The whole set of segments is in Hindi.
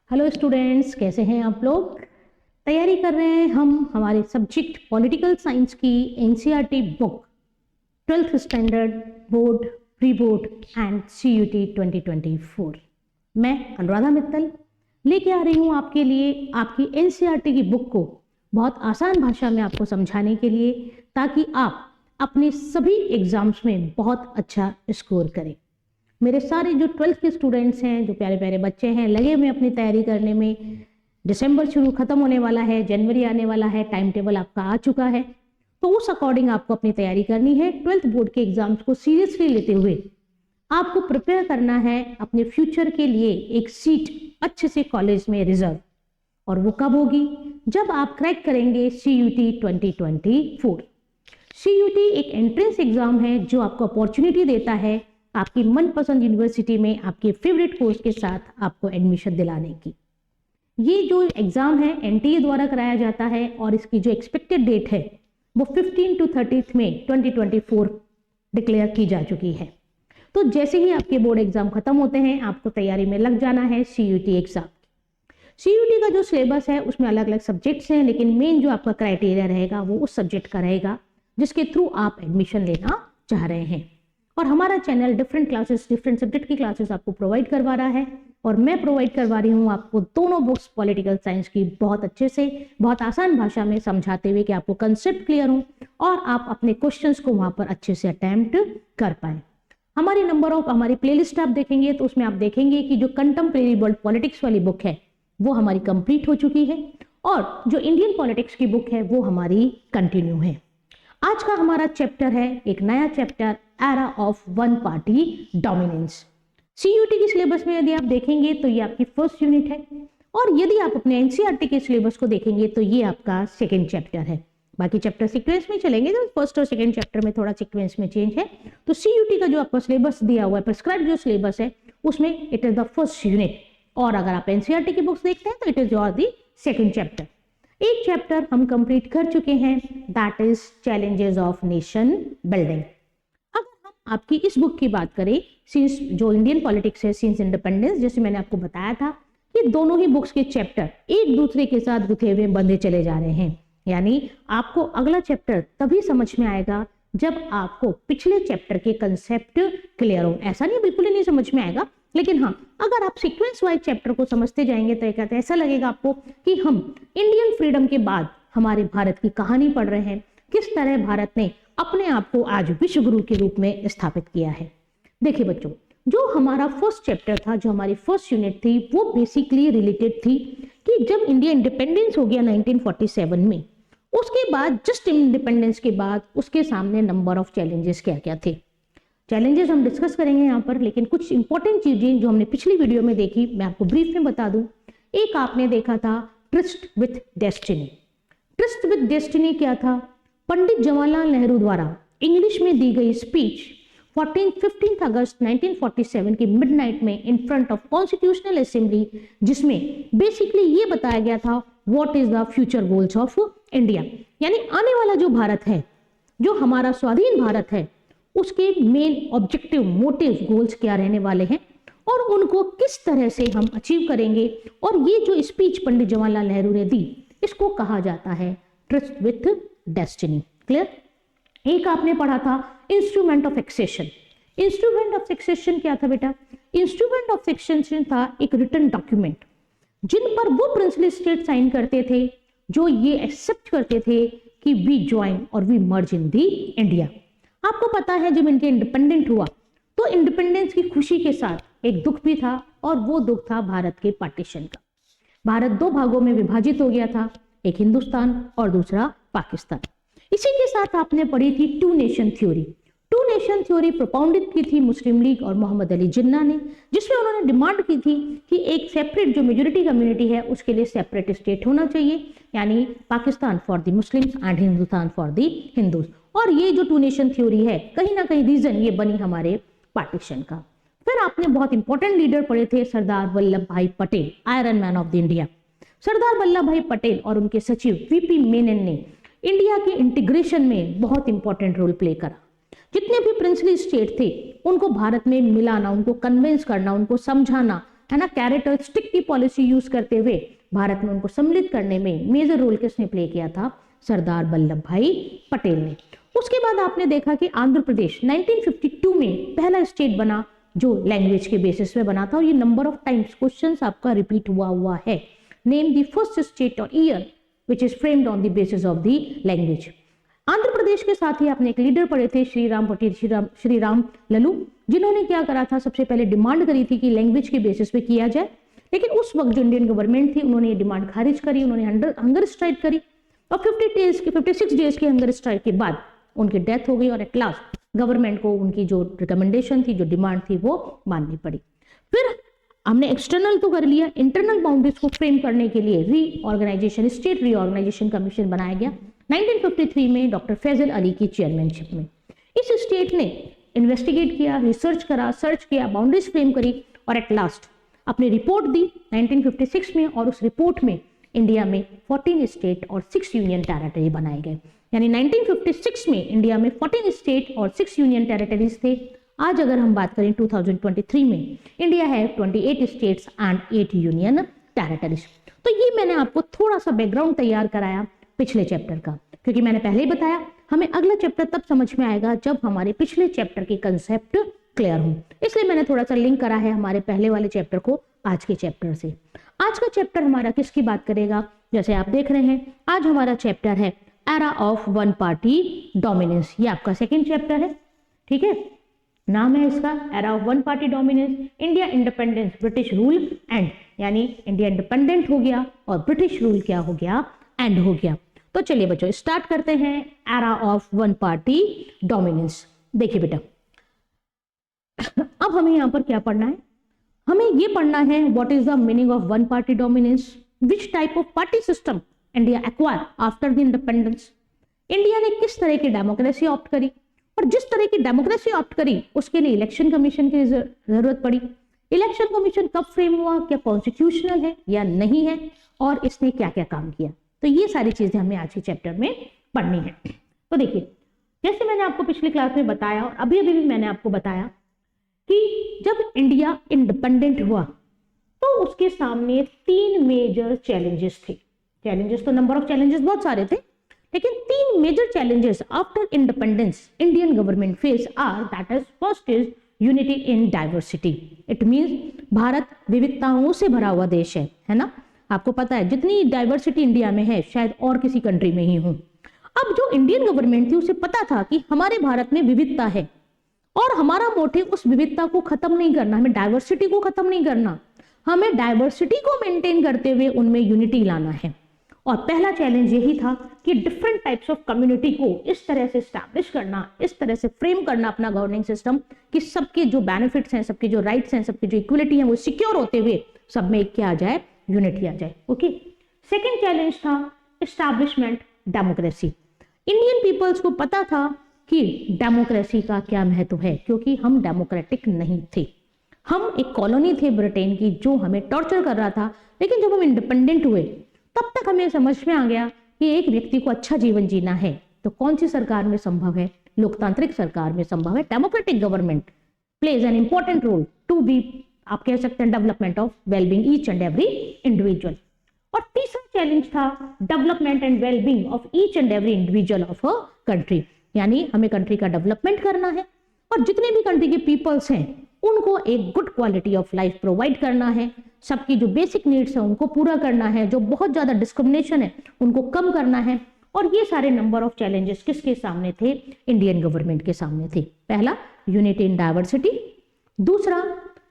हेलो स्टूडेंट्स, कैसे हैं आप लोग। तैयारी कर रहे हैं हम हमारे सब्जेक्ट पॉलिटिकल साइंस की NCERT book 12th standard board, pre board and CUET 2024। मैं अनुराधा मित्तल लेके आ रही हूँ आपके लिए आपकी एनसीईआरटी की बुक को बहुत आसान भाषा में आपको समझाने के लिए, ताकि आप अपने सभी एग्जाम्स में बहुत अच्छा स्कोर करें। मेरे सारे जो 12th के स्टूडेंट्स हैं, जो प्यारे प्यारे बच्चे हैं, लगे हुए अपनी तैयारी करने में। दिसंबर शुरू खत्म होने वाला है, जनवरी आने वाला है, टाइम टेबल आपका आ चुका है, तो उस अकॉर्डिंग आपको अपनी तैयारी करनी है। 12th बोर्ड के एग्जाम्स को सीरियसली लेते हुए आपको प्रिपेयर करना है अपने फ्यूचर के लिए एक सीट अच्छे से कॉलेज में रिजर्व। और वो कब होगी? जब आप क्रैक करेंगे सीयूटी 2024। सीयूटी एक एंट्रेंस एग्जाम है जो आपको अपॉर्चुनिटी देता है आपकी मनपसंद यूनिवर्सिटी में आपके फेवरेट कोर्स के साथ आपको एडमिशन दिलाने की। ये जो एग्जाम है एनटीए द्वारा कराया जाता है और इसकी जो एक्सपेक्टेड डेट है वो 15 to 30 मई 2024 डिक्लेयर की जा चुकी है। तो जैसे ही आपके बोर्ड एग्जाम खत्म होते हैं आपको तैयारी में लग जाना है सीयूटी एग्जाम। सीयूटी का जो सिलेबस है उसमें अलग अलग सब्जेक्ट्स हैं, लेकिन मेन जो आपका क्राइटेरिया रहेगा वो उस सब्जेक्ट का रहेगा जिसके थ्रू आप एडमिशन लेना चाह रहे हैं। और हमारा channel different classes, different subject की क्लासेस आपको प्रोवाइड करवा रहा है, और मैं प्रोवाइड करवा रही हूँ आपको दोनों बुक्स पॉलिटिकल साइंस की बहुत अच्छे से, बहुत आसान भाषा में समझाते हुए कि आपको कंसेप्ट क्लियर हो और आप अपने क्वेश्चंस को वहां पर अच्छे से अटेम्प्ट कर पाए। हमारी नंबर ऑफ हमारी प्लेलिस्ट आप देखेंगे तो उसमें आप देखेंगे कि जो कंटेम्परेरी वर्ल्ड पॉलिटिक्स वाली बुक है वो हमारी कंप्लीट हो चुकी है, और जो इंडियन पॉलिटिक्स की बुक है वो हमारी कंटिन्यू है। आज का हमारा चैप्टर है एक नया chapter, era of one party dominance. CUET की सिलेबस में यदि आप देखेंगे तो ये आपकी फर्स्ट यूनिट है, और यदि आप अपने एनसीईआरटी के सिलेबस को देखेंगे तो ये आपका सेकंड चैप्टर है। बाकी चैप्टर सीक्वेंस में चलेंगे तो फर्स्ट और सेकंड चैप्टर में थोड़ा सीक्वेंस में चेंज है। तो सीयूटी का जो आपका सिलेबस दिया हुआ है, प्रिस्क्राइब जो सिलेबस है, उसमें it is the first unit, और अगर आप एनसीईआरटी की बुक्स देखते हैं तो it is your the second chapter. एक चैप्टर हम कंप्लीट कर चुके हैं, that is challenges of nation building. अब हम आपकी इस बुक की बात करें, सिंस जो इंडियन पॉलिटिक्स है सिंस इंडिपेंडेंस, जैसे मैंने आपको बताया था कि दोनों ही बुक्स के चैप्टर एक दूसरे के साथ गुथे हुए बंधे चले जा रहे हैं। यानी आपको अगला चैप्टर तभी समझ में आएगा जब आपको पिछले चैप्टर के कंसेप्ट क्लियर हो। ऐसा नहीं बिल्कुल ही नहीं समझ में आएगा, लेकिन हाँ, अगर आप सीक्वेंस वाइज चैप्टर को समझते जाएंगे तो एक ऐसा लगेगा आपको कि हम इंडियन फ्रीडम के बाद हमारे भारत की कहानी पढ़ रहे हैं, किस तरह भारत ने अपने आप को आज विश्व गुरु के रूप में स्थापित किया है। देखिए बच्चों, जो हमारा फर्स्ट चैप्टर था, जो हमारी फर्स्ट यूनिट थी, वो बेसिकली रिलेटेड थी कि जब इंडिया इंडिपेंडेंस हो गया 1947 में, उसके बाद जस्ट इंडिपेंडेंस के बाद उसके सामने नंबर ऑफ चैलेंजेस क्या क्या थे। चैलेंजेस हम डिस्कस करेंगे यहाँ पर, लेकिन कुछ इंपॉर्टेंट चीजें जो हमने पिछली वीडियो में देखी मैं आपको ब्रीफ में बता दूं। एक आपने देखा था tryst with destiny. Tryst with destiny क्या था? पंडित जवाहरलाल नेहरू द्वारा इंग्लिश में दी गई स्पीच 15 अगस्त 1947 की मिडनाइट में in front of constitutional assembly, जिसमें बेसिकली ये बताया गया था what is the future goals of India, यानी आने वाला जो भारत है, जो हमारा स्वाधीन भारत है, उसके मेन ऑब्जेक्टिव, मोटिव, गोल्स क्या रहने वाले हैं और उनको किस तरह से हम अचीव करेंगे। और ये जो स्पीच पंडित जवाहरलाल नेहरू ने दी, इसको कहा जाता है ट्रस्ट विथ डेस्टिनी। क्लियर? एक आपने पढ़ा था instrument of accession. Instrument of accession क्या था बेटा? इंस्ट्रूमेंट ऑफ एक्सेशन था एक रिटन डॉक्यूमेंट जिन पर वो प्रिंसली स्टेट साइन करते थे जो ये एक्सेप्ट करते थे कि we join or we merge in the India. आपको पता है जब इंडिया इंडिपेंडेंट हुआ तो इंडिपेंडेंस की खुशी के साथ एक दुख भी था, और वो दुख था भारत के पार्टीशन का। भारत दो भागों में विभाजित हो गया था, एक हिंदुस्तान और दूसरा पाकिस्तान। इसी के साथ आपने पढ़ी थी two nation theory. Two nation theory propounded की थी मुस्लिम लीग और मोहम्मद अली जिन्ना ने, जिसमें उन्होंने डिमांड की थी कि एक सेपरेट जो मेजोरिटी कम्युनिटी है उसके लिए सेपरेट स्टेट होना चाहिए, यानी Pakistan for the Muslims and Hindustan for the Hindus. और ये जो टू नेशन थ्योरी है कहीं ना कहीं रीजन ये बनी हमारे पार्टीशन का। फिर आपने बहुत इंपॉर्टेंट लीडर पढ़े थे Sardar Vallabhbhai Patel, iron man of the India. Sardar Vallabhbhai Patel और उनके सचिव वीपी मेनन ने इंडिया के इंटीग्रेशन में बहुत इंपॉर्टेंट रोल प्ले करा। जितने भी प्रिंसली स्टेट थे उनको भारत में मिलाना, उनको कन्विंस करना, उनको समझाना है ना, कैरेट और स्टिक की पॉलिसी यूज करते हुए भारत में उनको सम्मिलित करने में मेजर रोल किसने प्ले किया था? सरदार वल्लभ भाई पटेल ने। उसके बाद आपने देखा कि आंध्र प्रदेश 1952 में पहला स्टेट बना जो लैंग्वेज के बेसिस पे बना था, और ये नंबर ऑफ टाइम्स क्वेश्चंस आपका रिपीट हुआ है। नेम द फर्स्ट स्टेट और year which is framed on the basis of the language. Andhra Pradesh के साथ ही आपने एक लीडर पढ़े थे, श्री राम लल्लू, जिन्होंने क्या करा था? सबसे पहले डिमांड करी थी कि लैंग्वेज के बेसिस पे किया जाए, लेकिन उस वक्त जो इंडियन गवर्नमेंट थी उन्होंने ये डिमांड खारिज करी, उन्होंने हंगर स्ट्राइक करी, और 56 डेज के हंगर स्ट्राइक के बाद उनकी डेथ हो गई, और एट लास्ट गवर्नमेंट को उनकी जो रिकमेंडेशन थी, जो डिमांड थी, वो माननी पड़ी। फिर हमने एक्सटर्नल तो कर लिया, इंटरनल बाउंड्रीज को फ्रेम करने के लिए रीऑर्गेनाइजेशन, स्टेट रीऑर्गेनाइजेशन कमीशन बनाया गया 1953 में डॉक्टर फैजल अली की चेयरमैनशिप में। इस स्टेट ने इन्वेस्टिगेट किया, रिसर्च करा, सर्च किया, बाउंड्रीज फ्रेम करी, और एट लास्ट अपनी रिपोर्ट दी 1956 में, और उस रिपोर्ट में इंडिया में 14 स्टेट और 6 यूनियन टेरिटरी बनाए गए। यानी 1956 में इंडिया में 14 स्टेट और 6 यूनियन टेरिटरीज थे। आज अगर हम बात करें 2023 में, इंडिया है 28 स्टेट्स एंड 8 यूनियन टेरिटरीज। तो ये मैंने आपको थोड़ा सा बैकग्राउंड तैयार कराया पिछले चैप्टर का, क्योंकि मैंने पहले ही बताया हमें अगला चैप्टर तब समझ में आएगा जब हमारे पिछले चैप्टर के कंसेप्ट क्लियर हो, इसलिए मैंने थोड़ा सा लिंक करा है हमारे पहले वाले चैप्टर को आज के चैप्टर से। आज का चैप्टर हमारा किसकी बात करेगा? जैसे आप देख रहे हैं, आज हमारा चैप्टर है era of one party dominance. ये आपका सेकेंड चैप्टर है, ठीक है, नाम है इसका era of one party dominance, India independence, British rule and. यानी इंडिया इंडिपेंडेंट हो गया और ब्रिटिश रूल क्या हो गया? एंड हो गया। तो चलिए बच्चों स्टार्ट करते हैं era of one party dominance. देखिए बेटा, अब हमें यहां पर क्या पढ़ना है? हमें ये पढ़ना है what is the meaning of one party dominance, which type of party system India acquire after the independence. India ने किस तरह की डेमोक्रेसी ऑप्ट करी, और जिस तरह की डेमोक्रेसी ऑप्ट करी उसके लिए इलेक्शन कमीशन की जरूरत पड़ी। इलेक्शन कमीशन कब फ्रेम हुआ, क्या कॉन्स्टिट्यूशनल है या नहीं है, और इसने क्या क्या काम किया। तो ये सारी चीजें हमें आज के चैप्टर में पढ़नी है। तो देखिए, जैसे मैंने आपको पिछली क्लास में बताया और अभी अभी भी मैंने आपको बताया कि जब इंडिया इंडिपेंडेंट हुआ तो उसके सामने 3 मेजर चैलेंजेस थे। चैलेंजेस तो नंबर ऑफ चैलेंजेस बहुत सारे थे, लेकिन 3 major challenges after independence Indian government face are, that is first is unity in diversity. It means Bharat विविधताओं से भरा हुआ देश है ना। आपको पता है जितनी डाइवर्सिटी इंडिया में है शायद और किसी कंट्री में ही हो। अब जो इंडियन गवर्नमेंट थी उसे पता था कि हमारे भारत में विविधता है और हमारा मोटिव उस विविधता को खत्म नहीं करना, हमें डाइवर्सिटी को खत्म नहीं करना, हमें डाइवर्सिटी को मेंटेन करते हुए उनमें यूनिटी लाना है। और पहला चैलेंज यही था कि डिफरेंट टाइप्स ऑफ कम्युनिटी को इस तरह से स्टैब्लिश करना, इस तरह से फ्रेम करना अपना गवर्निंग सिस्टम कि सबके जो बेनिफिट्स हैं, सबके जो राइट्स हैं, सबकी जो इक्वलिटी है वो सिक्योर होते हुए सब में क्या आ जाए, यूनिटी आ जाए। ओके, सेकेंड चैलेंज था एस्टैब्लिशमेंट डेमोक्रेसी। इंडियन पीपल्स को पता था कि डेमोक्रेसी का क्या महत्व है, क्योंकि हम डेमोक्रेटिक नहीं थे, हम एक कॉलोनी थे ब्रिटेन की जो हमें टॉर्चर कर रहा था। लेकिन जब हम इंडिपेंडेंट हुए तब तक हमें समझ में आ गया कि एक व्यक्ति को अच्छा जीवन जीना है तो कौन सी सरकार में संभव है? लोकतांत्रिक सरकार में संभव है। Democratic government plays an important role to be, आप कह सकते हैं, development of wellbeing each and every individual. और तीसरा चैलेंज था development and wellbeing of each and every individual of a country. यानी हमें कंट्री का डेवलपमेंट करना है और जितने भी कंट्री के पीपल्स हैं उनको एक good quality of life provide करना है, सबकी जो बेसिक नीड्स है उनको पूरा करना है, जो बहुत ज्यादा डिस्क्रिमिनेशन है उनको कम करना है। और ये सारे नंबर ऑफ चैलेंजेस किसके सामने थे? इंडियन गवर्नमेंट के सामने थे। पहला यूनिटी इन डाइवर्सिटी, दूसरा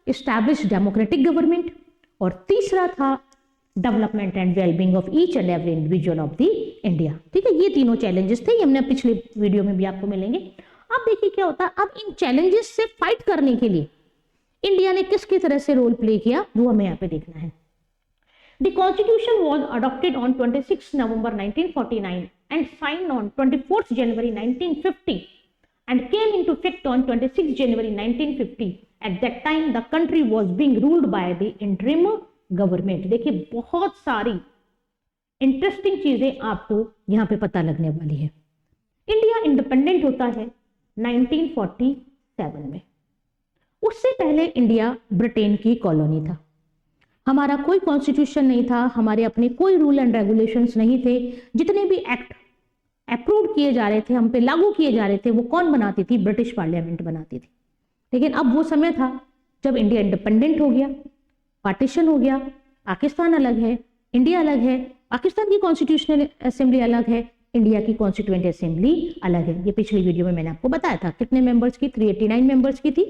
एस्टैब्लिश डेमोक्रेटिक गवर्नमेंट, और तीसरा था development and wellbeing of each and every individual of the India. ठीक है, ये तीनों चैलेंजेस थे, ये हमने पिछले वीडियो में भी आपको मिलेंगे। अब देखिए क्या होता है, अब इन चैलेंजेस से फाइट करने के लिए इंडिया ने किसकी तरह से रोल प्ले किया वो हमें यहाँ पे देखना है। The Constitution was adopted on 26 November 1949 and signed on 24 January 1950 and came into effect on 26 January 1950. At that time, the country was being ruled by the interim government. देखिए बहुत सारी इंटरेस्टिंग चीजें आपको यहाँ पे पता लगने वाली है। इंडिया इंडिपेंडेंट होता है 1947 में। उससे पहले इंडिया ब्रिटेन की कॉलोनी था। हमारा कोई कॉन्स्टिट्यूशन नहीं था, हमारे अपने कोई रूल एंड रेगुलेशंस नहीं थे। जितने भी एक्ट अप्रूव किए जा रहे थे, हम पे लागू किए जा रहे थे, वो कौन बनाती थी? ब्रिटिश पार्लियामेंट बनाती थी। लेकिन अब वो समय था जब इंडिया इंडिपेंडेंट हो गया, पार्टीशन हो गया, पाकिस्तान अलग है, इंडिया अलग है, पाकिस्तान की कॉन्स्टिट्यूशनल असेंबली अलग है, इंडिया की कॉन्स्टिट्यूएंट असेंबली अलग है। ये पिछली वीडियो में मैंने आपको बताया था। कितने मेंबर्स की? 389 मेंबर्स की थी।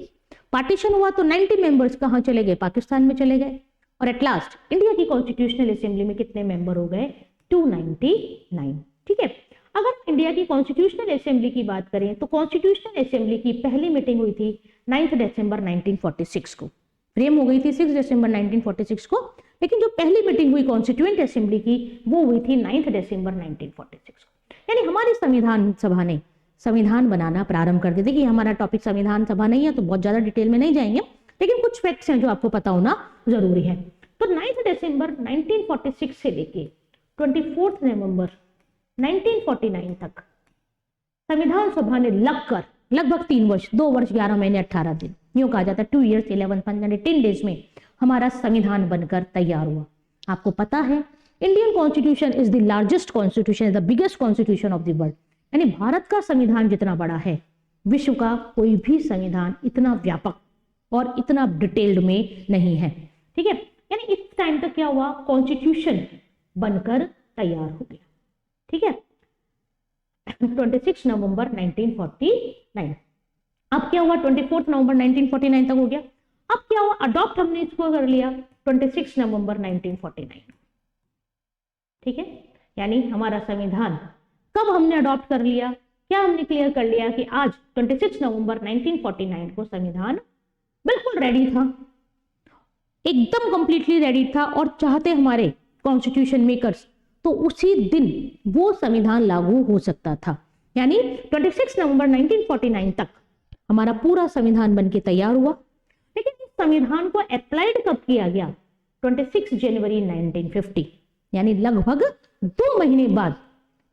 पार्टीशन हुआ तो 90 मेंबर्स कहां चले गए? पाकिस्तान में चले गए। और एट लास्ट इंडिया की कॉन्स्टिट्यूशनल असेंबली में कितने मेंबर हो गए? 299। ठीक है। अगर इंडिया की कॉन्स्टिट्यूशनल असेंबली की बात करें तो कॉन्स्टिट्यूशनल असेंबली की पहली मीटिंग हुई थी 9 दिसंबर 1946 को। फ्रेम हो गई थी 6 दिसंबर 1946 को, लेकिन जो पहली मीटिंग हुई कॉन्स्टिट्यूएंट असेंबली की वो हुई थी 9 दिसंबर 1946 को। यानी हमारी संविधान सभा ने संविधान बनाना प्रारंभ कर दिया। देखिए हमारा टॉपिक संविधान सभा नहीं है तो बहुत ज्यादा डिटेल में नहीं जाएंगे, लेकिन कुछ फैक्ट्स हैं जो आपको पता होना जरूरी है। तो 9 दिसंबर 1946 से लेके 24 नवंबर 1949 तक संविधान सभा ने लगभग 3 वर्ष, 2 वर्ष 11 महीने 18 दिन, यूं कहा जाता है 2 years 11 months 10 days में हमारा संविधान बनकर तैयार हुआ। आपको पता है Indian constitution is the largest constitution, is the biggest constitution of the world. यानी भारत का संविधान जितना बड़ा है, विश्व का कोई भी संविधान इतना व्यापक और इतना डिटेल्ड में नहीं है। ठीक है। यानी इस टाइम तक क्या हुआ? कॉन्स्टिट्यूशन बनकर तैयार हो गया। ठीक है। 26 नवंबर 1949। अब क्या हुआ? 24 नवंबर 1949 तक हो गया। अब क्या हुआ? अडॉप्ट हमने इसको कर लिया 26 नवंबर 1949। ठीक है। यानी हमारा संविधान कब हमने अडॉप्ट कर लिया? क्या हमने क्लियर कर लिया कि आज 26 नवंबर 1949 को संविधान बिल्कुल रेडी था, एकदम कंप्लीटली रेडी था, और चाहते हमारे कॉन्स्टिट्यूशन मेकर्स तो उसी दिन वो संविधान लागू हो सकता था। यानी 26 नवंबर 1949 तक हमारा पूरा संविधान बनके तैयार हुआ। लेकिन इस संविधान को अप्लाइड कब किया गया? 26 जनवरी 1950, यानी लगभग 2 महीने बाद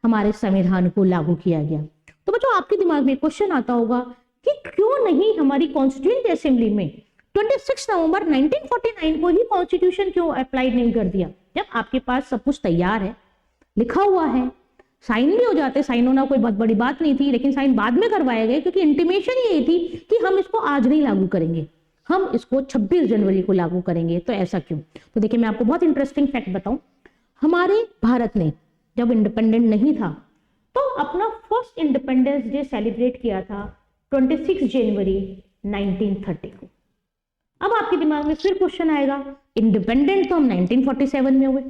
हमारे संविधान को लागू किया गया। तो बच्चों आपके दिमाग में क्वेश्चन आता होगा कि क्यों नहीं हमारी कॉन्स्टिट्यूएंट असेंबली में 26 नवंबर 1949 को ही कॉन्स्टिट्यूशन क्यों अप्लाइड नहीं कर दिया? जब आपके पास सब कुछ तैयार है, लिखा हुआ है, साइन भी हो जाते, साइन होना कोई बहुत बड़ी बात नहीं थी, लेकिन साइन बाद में करवाए गए क्योंकि इंटीमेशन ये थी कि हम इसको आज नहीं लागू करेंगे, हम इसको 26 जनवरी को लागू करेंगे। तो ऐसा क्यों? तो देखिए मैं आपको बहुत इंटरेस्टिंग फैक्ट बताऊं। हमारे भारत ने जब इंडिपेंडेंट नहीं था तो अपना फर्स्ट इंडिपेंडेंस डे सेलिब्रेट किया था 26 जनवरी 1930 को। अब आपके दिमाग में फिर क्वेश्चन आएगा, इंडिपेंडेंट तो हम 1947 में हुए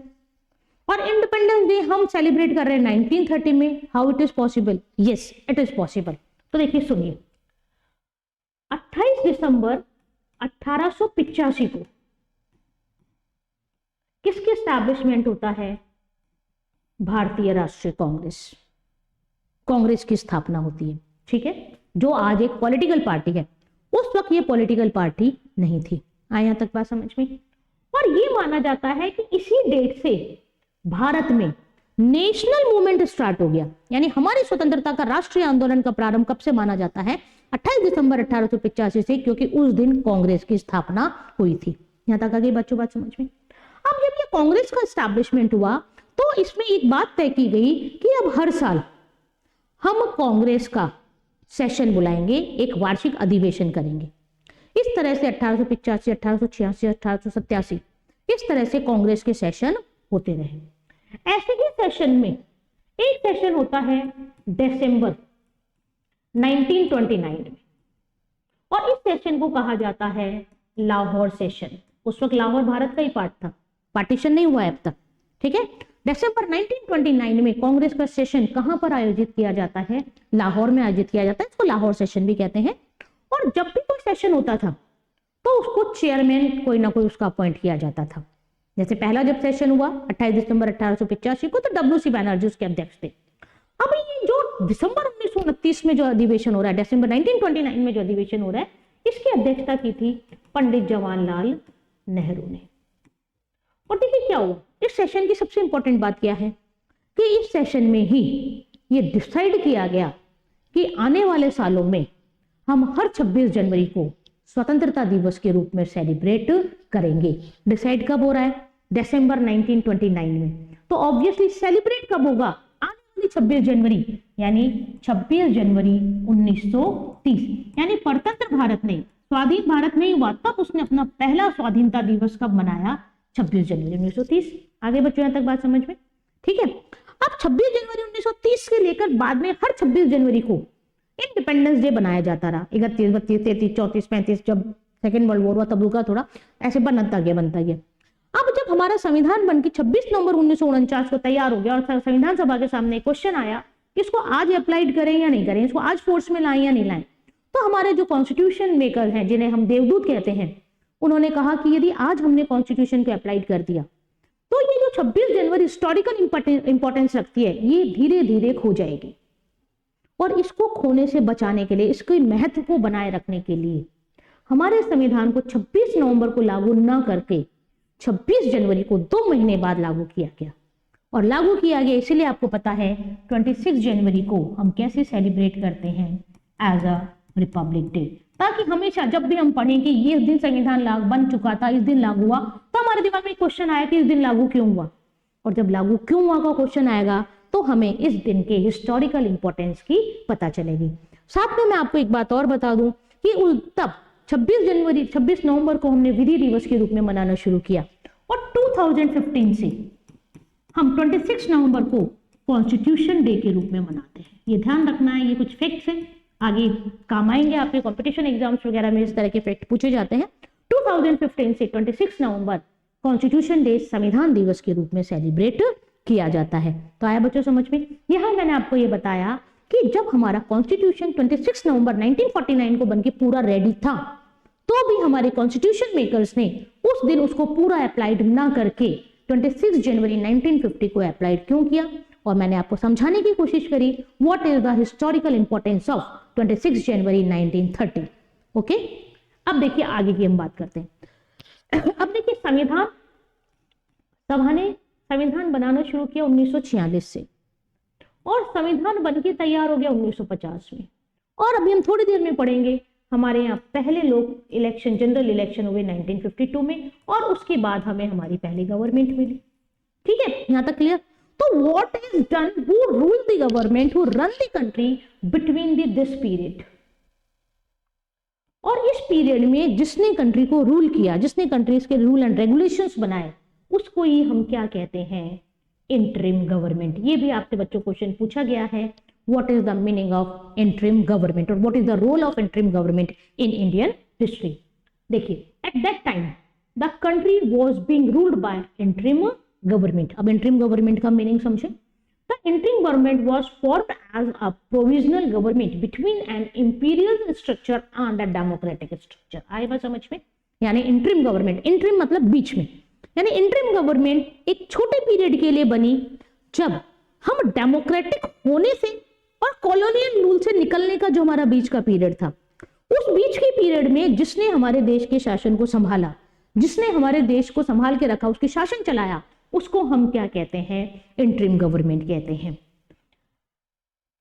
और इंडिपेंडेंस डे हम सेलिब्रेट कर रहे हैं 1930 में, how it is possible? Yes it is possible. तो देखिए सुनिए, 28 दिसंबर 1885 को किसकी एस्टैब्लिशमेंट होता है? भारतीय राष्ट्रीय कांग्रेस, कांग्रेस की स्थापना होती है। ठीक है। जो आज एक पॉलिटिकल पार्टी है, उस वक्त ये पॉलिटिकल पार्टी नहीं थी। आए यहां तक बात समझ में? और ये माना जाता है कि इसी डेट से भारत में नेशनल मूवमेंट स्टार्ट हो गया। यानी हमारी स्वतंत्रता का राष्ट्रीय आंदोलन का प्रारंभ कब से माना जाता है? 28 दिसंबर 1885 से, क्योंकि उस दिन कांग्रेस की स्थापना हुई थी। यहां तक आ गई बच्चों बात समझ में? अब जब ये कांग्रेस का एस्टैब्लिशमेंट हुआ तो इसमें एक बात तय की गई कि अब हर साल हम कांग्रेस का सेशन बुलाएंगे, एक वार्षिक अधिवेशन करेंगे। इस तरह से 1885, 1886, 1887 इस तरह से कांग्रेस के सेशन होते रहे। ऐसे ही सेशन में एक सेशन होता है दिसंबर 1929 में, और इस सेशन को कहा जाता है लाहौर सेशन। उस वक्त लाहौर भारत का ही पार्ट था, पार्टीशन नहीं हुआ है अब तक। ठीक है। दिसंबर 1929 में कांग्रेस का सेशन कहां पर आयोजित किया जाता है? लाहौर में आयोजित किया जाता है। इसको लाहौर सेशन भी कहते हैं। और जब भी कोई सेशन होता था तो उसको चेयरमैन कोई ना कोई उसका अपॉइंट किया जाता था। जैसे पहला जब सेशन हुआ 28 दिसंबर 1885 को, तो डब्ल्यू सी बैनर्जी उसके अध्यक्ष थे। अब ये जो दिसंबर 1929 में जो अधिवेशन हो रहा है, दिसंबर 1929 में जो अधिवेशन हो रहा है, इसकी अध्यक्षता की थी पंडित जवाहरलाल नेहरू ने। और देखिए क्या हुआ, इस सेशन की सबसे इंपॉर्टेंट बात क्या है कि इस सेशन में ही ये डिसाइड किया गया कि आने वाले सालों में हम हर 26 जनवरी को स्वतंत्रता दिवस के रूप में सेलिब्रेट करेंगे। डिसाइड कब हो रहा है? दिसंबर 1929 में। तो ऑब्वियसली सेलिब्रेट कब होगा? आने वाली 26 जनवरी, यानी 26 जनवरी 1930। यानी परतंत्र भारत में, स्वाधीन भारत नहीं हुआ तब उसने अपना पहला स्वाधीनता दिवस कब मनाया? 26 जनवरी 1930। आगे बच्चों यहाँ तक बात समझ में? ठीक है। अब 26 जनवरी 1930 से लेकर बाद में हर 26 जनवरी को इंडिपेंडेंस डे बनाया जाता रहा। 31, 32, 33, 34, 35, जब सेकेंड वर्ल्ड वॉर हुआ तब रुका थोड़ा, ऐसे बनता गया। अब जब हमारा संविधान बनकर 26 नवंबर 1949 को तैयार हो गया और संविधान सभा के सामने क्वेश्चन आया कि इसको आज अप्लाइड करें या नहीं करें, इसको आज फोर्स में लाएं या नहीं लाएं, तो हमारे जो कॉन्स्टिट्यूशन मेकर हैं, जिन्हें हम देवदूत कहते हैं, उन्होंने कहा कि यदि आज हमने कॉन्स्टिट्यूशन को अप्लाइड कर दिया तो ये जो 26 जनवरी हिस्टोरिकल इंपॉर्टेंस रखती है, ये धीरे धीरे खो जाएगी। और इसको खोने से बचाने के लिए, इसके महत्व को बनाए रखने के लिए हमारे संविधान को 26 नवंबर को लागू न करके 26 जनवरी को 2 महीने बाद लागू किया गया। और लागू किया गया इसलिए आपको पता है 26 जनवरी को हम कैसे सेलिब्रेट करते हैं? एज अ रिपब्लिक डे, ताकि हमेशा जब भी हम पढ़ें कि ये दिन संविधान लागू बन चुका था, इस दिन लागू हुआ, तो हमारे दिमाग में क्वेश्चन आया कि इस दिन लागू क्यों हुआ। और जब लागू क्यों हुआ का क्वेश्चन आएगा तो हमें इस दिन के हिस्टोरिकल इंपॉर्टेंस की पता चलेगी। साथ में मैं आपको एक बात और बता दूं कि तब 26 नवंबर को हमने विधि दिवस के रूप में मनाना शुरू किया और 2015 से हम 26 नवंबर को कॉन्स्टिट्यूशन डे के रूप में मनाते हैं। ये ध्यान रखना है, ये कुछ फैक्ट्स हैं, आगे काम आएंगे आपके कॉम्पिटिशन एग्जाम्स वगैरह में, इस तरह के फैक्ट पूछे जाते हैं। 2015 से 26 नवंबर कॉन्स्टिट्यूशन डे, संविधान दिवस के रूप में सेलिब्रेट किया जाता है। तो आया बच्चों समझ में? यहां मैंने आपको ये बताया कि जब हमारा कॉन्स्टिट्यूशन 26 नवंबर 1949 को बनके पूरा रेडी था, तो भी हमारे कॉन्स्टिट्यूशन मेकर्स ने उस दिन उसको पूरा अप्लाइड ना करके 26 जनवरी 1950 को अप्लाइड क्यों किया? और मैंने आपको समझाने की कोशिश करी what is the historical importance of 26 January 1930। Okay, अब देखिए आगे की हम बात करते हैं। अब देखिए संविधान सभा ने संविधान बनाना शुरू किया 1946 से और संविधान बनके तैयार हो गया 1950 में। और अभी हम थोड़ी देर में पढ़ेंगे हमारे यहाँ पहले लोग इलेक्शन, जनरल इलेक्शन हुए 1952 में और उसके बाद हमें हमारी पहली गवर्नमेंट मिली। ठीक है, यहां तक क्लियर? तो what is done, who rule the government, who run the country between this period? और इस पीरियड में जिसने कंट्री को रूल किया, जिसने कंट्रीज के रूल एंड रेगुलेशंस बनाए, उसको ही हम क्या कहते हैं? Interim government. ये भी आपसे बच्चों क्वेश्चन पूछा गया है, what is the meaning of interim government और what is the role of interim government in Indian history. देखिए, at that time the country was being ruled by interim government. अब इंटरिम गवर्नमेंट का मीनिंग समझे। The interim government was formed as a provisional government between an imperial structure and a democratic structure. आए बात समझ में? यानी इंटरिम गवर्नमेंट, इंटरिम मतलब बीच में, यानी इंटरिम गवर्नमेंट एक छोटे पीरियड के लिए बनी जब हम डेमोक्रेटिक होने से और कॉलोनियल रूल से निकलने का जो हमारा बीच का पीरियड था, उस बीच के पीरियड में जिसने हमारे देश के शासन को संभाला, जिसने हमारे देश को संभाल के रखा, उसके शासन चलाया, उसको हम क्या कहते हैं? इंटरिम गवर्नमेंट कहते हैं।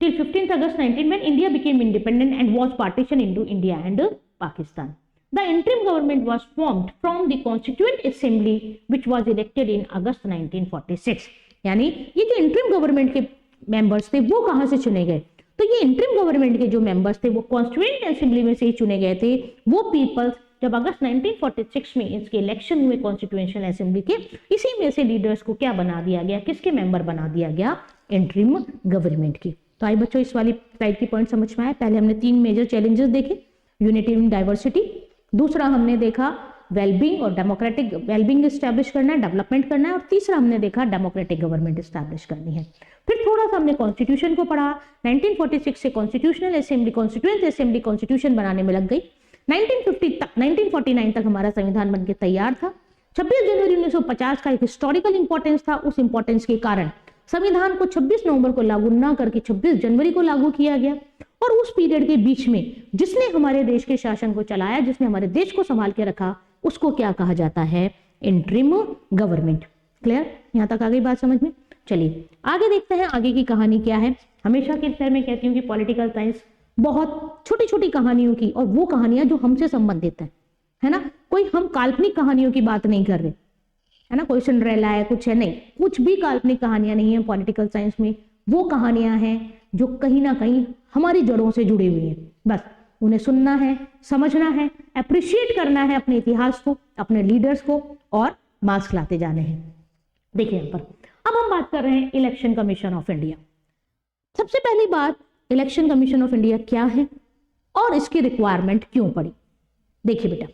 Till 15 August 19 when India became independent and was partitioned into India and Pakistan. The interim government was formed from the Constituent Assembly which was elected in August 1946. यानी ये जो इंटरिम गवर्नमेंट के मेंबर्स थे वो कहां से चुने गए? तो ये इंटरिम गवर्नमेंट के जो मेंबर्स थे वो कॉन्स्टिट्यूएंट असेंबली में से ही चुने गए थे। वो पीपल्स जब अगस्त 1946 में इसके इलेक्शन हुए कॉन्स्टिट्यूएंशियल असेंबली के, इसी में से लीडर्स को क्या बना दिया गया? किसके मेंबर बना दिया गया? इंटरिम गवर्नमेंट की। तो आई बच्चों इस वाली स्लाइड की पॉइंट समझ में आए? पहले हमने 3 मेजर चैलेंजेस देखे, यूनिटी इन डाइवर्सिटी, दूसरा हमने देखा वेलबींग और डेमोक्रेटिक वेलबींग स्टैब्लिश करना है, डेवलपमेंट करना है, और तीसरा हमने देखा डेमोक्रेटिक गवर्नमेंट स्टैब्लिश करनी है। फिर थोड़ा सा हमने कॉन्स्टिट्यूशन को पढ़ा। 1946 से constitutional assembly, constituent assembly constitution बनाने में लग गई। 1949 तक हमारा संविधान बनके तैयार था। 26 जनवरी 1950 का एक हिस्टोरिकल इंपॉर्टेंस था। उस इंपॉर्टेंस के कारण संविधान को 26 नवंबर को लागू ना करके 26 जनवरी को लागू किया गया। और उस पीरियड के बीच में जिसने हमारे देश के शासन को चलाया, जिसने हमारे देश को संभाल के रखा, उसको क्या कहा जाता है? Interim government. क्लियर? यहां तक आ गई बात समझ में? चलिए आगे देखते हैं आगे की कहानी क्या है। हमेशा की तरह मैं कहती हूँ कि पॉलिटिकल साइंस बहुत छोटी छोटी कहानियों की, और वो कहानियां जो हमसे संबंधित है ना, कोई हम काल्पनिक कहानियों की बात नहीं कर रहे, है ना, कोई सिंड्रेला है, कुछ है, नहीं, कुछ भी काल्पनिक कहानियां नहीं है पॉलिटिकल साइंस में। वो कहानियां हैं जो कहीं ना कहीं हमारी जड़ों से जुड़ी हुई हैं। बस उन्हें सुनना है, समझना है, अप्रिशिएट करना है अपने इतिहास को, अपने लीडर्स को, और मार्क्स लाते जाने हैं। देखिए यहाँ पर अब हम बात कर रहे हैं इलेक्शन कमीशन ऑफ इंडिया। सबसे पहली बात, इलेक्शन कमीशन ऑफ इंडिया क्या है और इसकी रिक्वायरमेंट क्यों पड़ी। देखिए बेटा,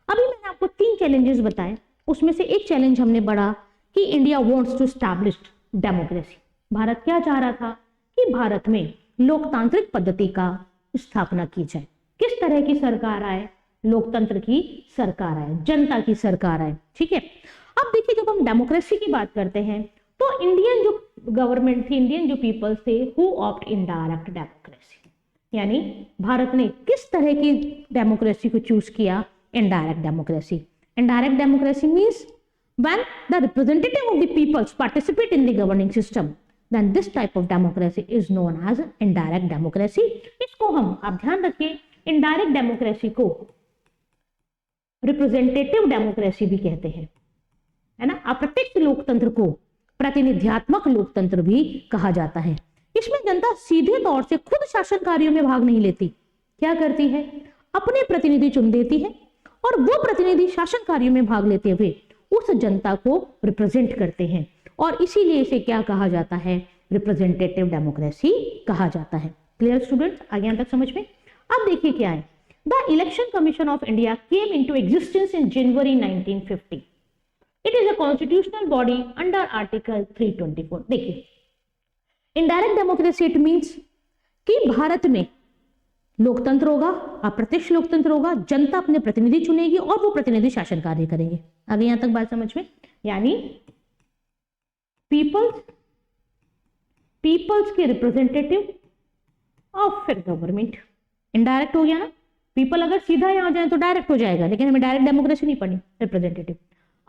अभी मैंने आपको 3 चैलेंजेस बताए, उसमें से एक चैलेंज हमने पढ़ा कि India wants to establish democracy. Bharat क्या चाह रहा था कि भारत में लोकतांत्रिक पद्धति का स्थापना की जाए। किस तरह की सरकार आए? लोकतंत्र की सरकार आए, जनता की सरकार आए। ठीक है, अब देखिए जब हम डेमोक्रेसी की बात करते हैं तो इंडियन जो गवर्नमेंट थी, इंडियन जो पीपल्स थे, who opt in direct democracy, यानी भारत ने किस तरह की डेमोक्रेसी को चूज किया? Indirect democracy. Indirect democracy means when the representative of the peoples participate in the governing system, then this type of democracy is known as indirect democracy। इसको हम, आप ध्यान रखिए, इनडायरेक्ट डेमोक्रेसी को रिप्रेजेंटेटिव डेमोक्रेसी भी कहते हैं, है ना। अप्रत्यक्ष लोकतंत्र को प्रतिनिध्यात्मक लोकतंत्र भी कहा जाता है। इसमें जनता सीधे तौर से खुद शासन कार्यों में भाग नहीं लेती। क्या करती है? अपने प्रतिनिधि चुन देती है और वो प्रतिनिधि शासन कार्यों में भाग लेते हुए उस जनता को रिप्रेजेंट करते हैं, और इसीलिए इसे क्या कहा जाता है? रिप्रेजेंटेटिव डेमोक्रेसी कहा जाता है। क्लियर स्टूडेंट्स, आगे यहाँ तक समझ में? अब देखिए क्या है, the election commission of India came into existence in January 1950। It is a constitutional body under article 324। देखिए, इनडायरेक्ट डेमोक्रेसी इट मीन्स कि भारत में लोकतंत्र होगा, अप्रत्यक्ष लोकतंत्र होगा, जनता अपने प्रतिनिधि चुनेगी और वो प्रतिनिधि शासन कार्य करेंगे। आगे यहां तक बात समझ में? यानी पीपल्स के रिप्रेजेंटेटिव और फिर गवर्नमेंट। इनडायरेक्ट हो गया ना, पीपल अगर सीधा यहां आ जाए तो डायरेक्ट हो जाएगा, लेकिन हमें डायरेक्ट डेमोक्रेसी नहीं पढ़नी, रिप्रेजेंटेटिव।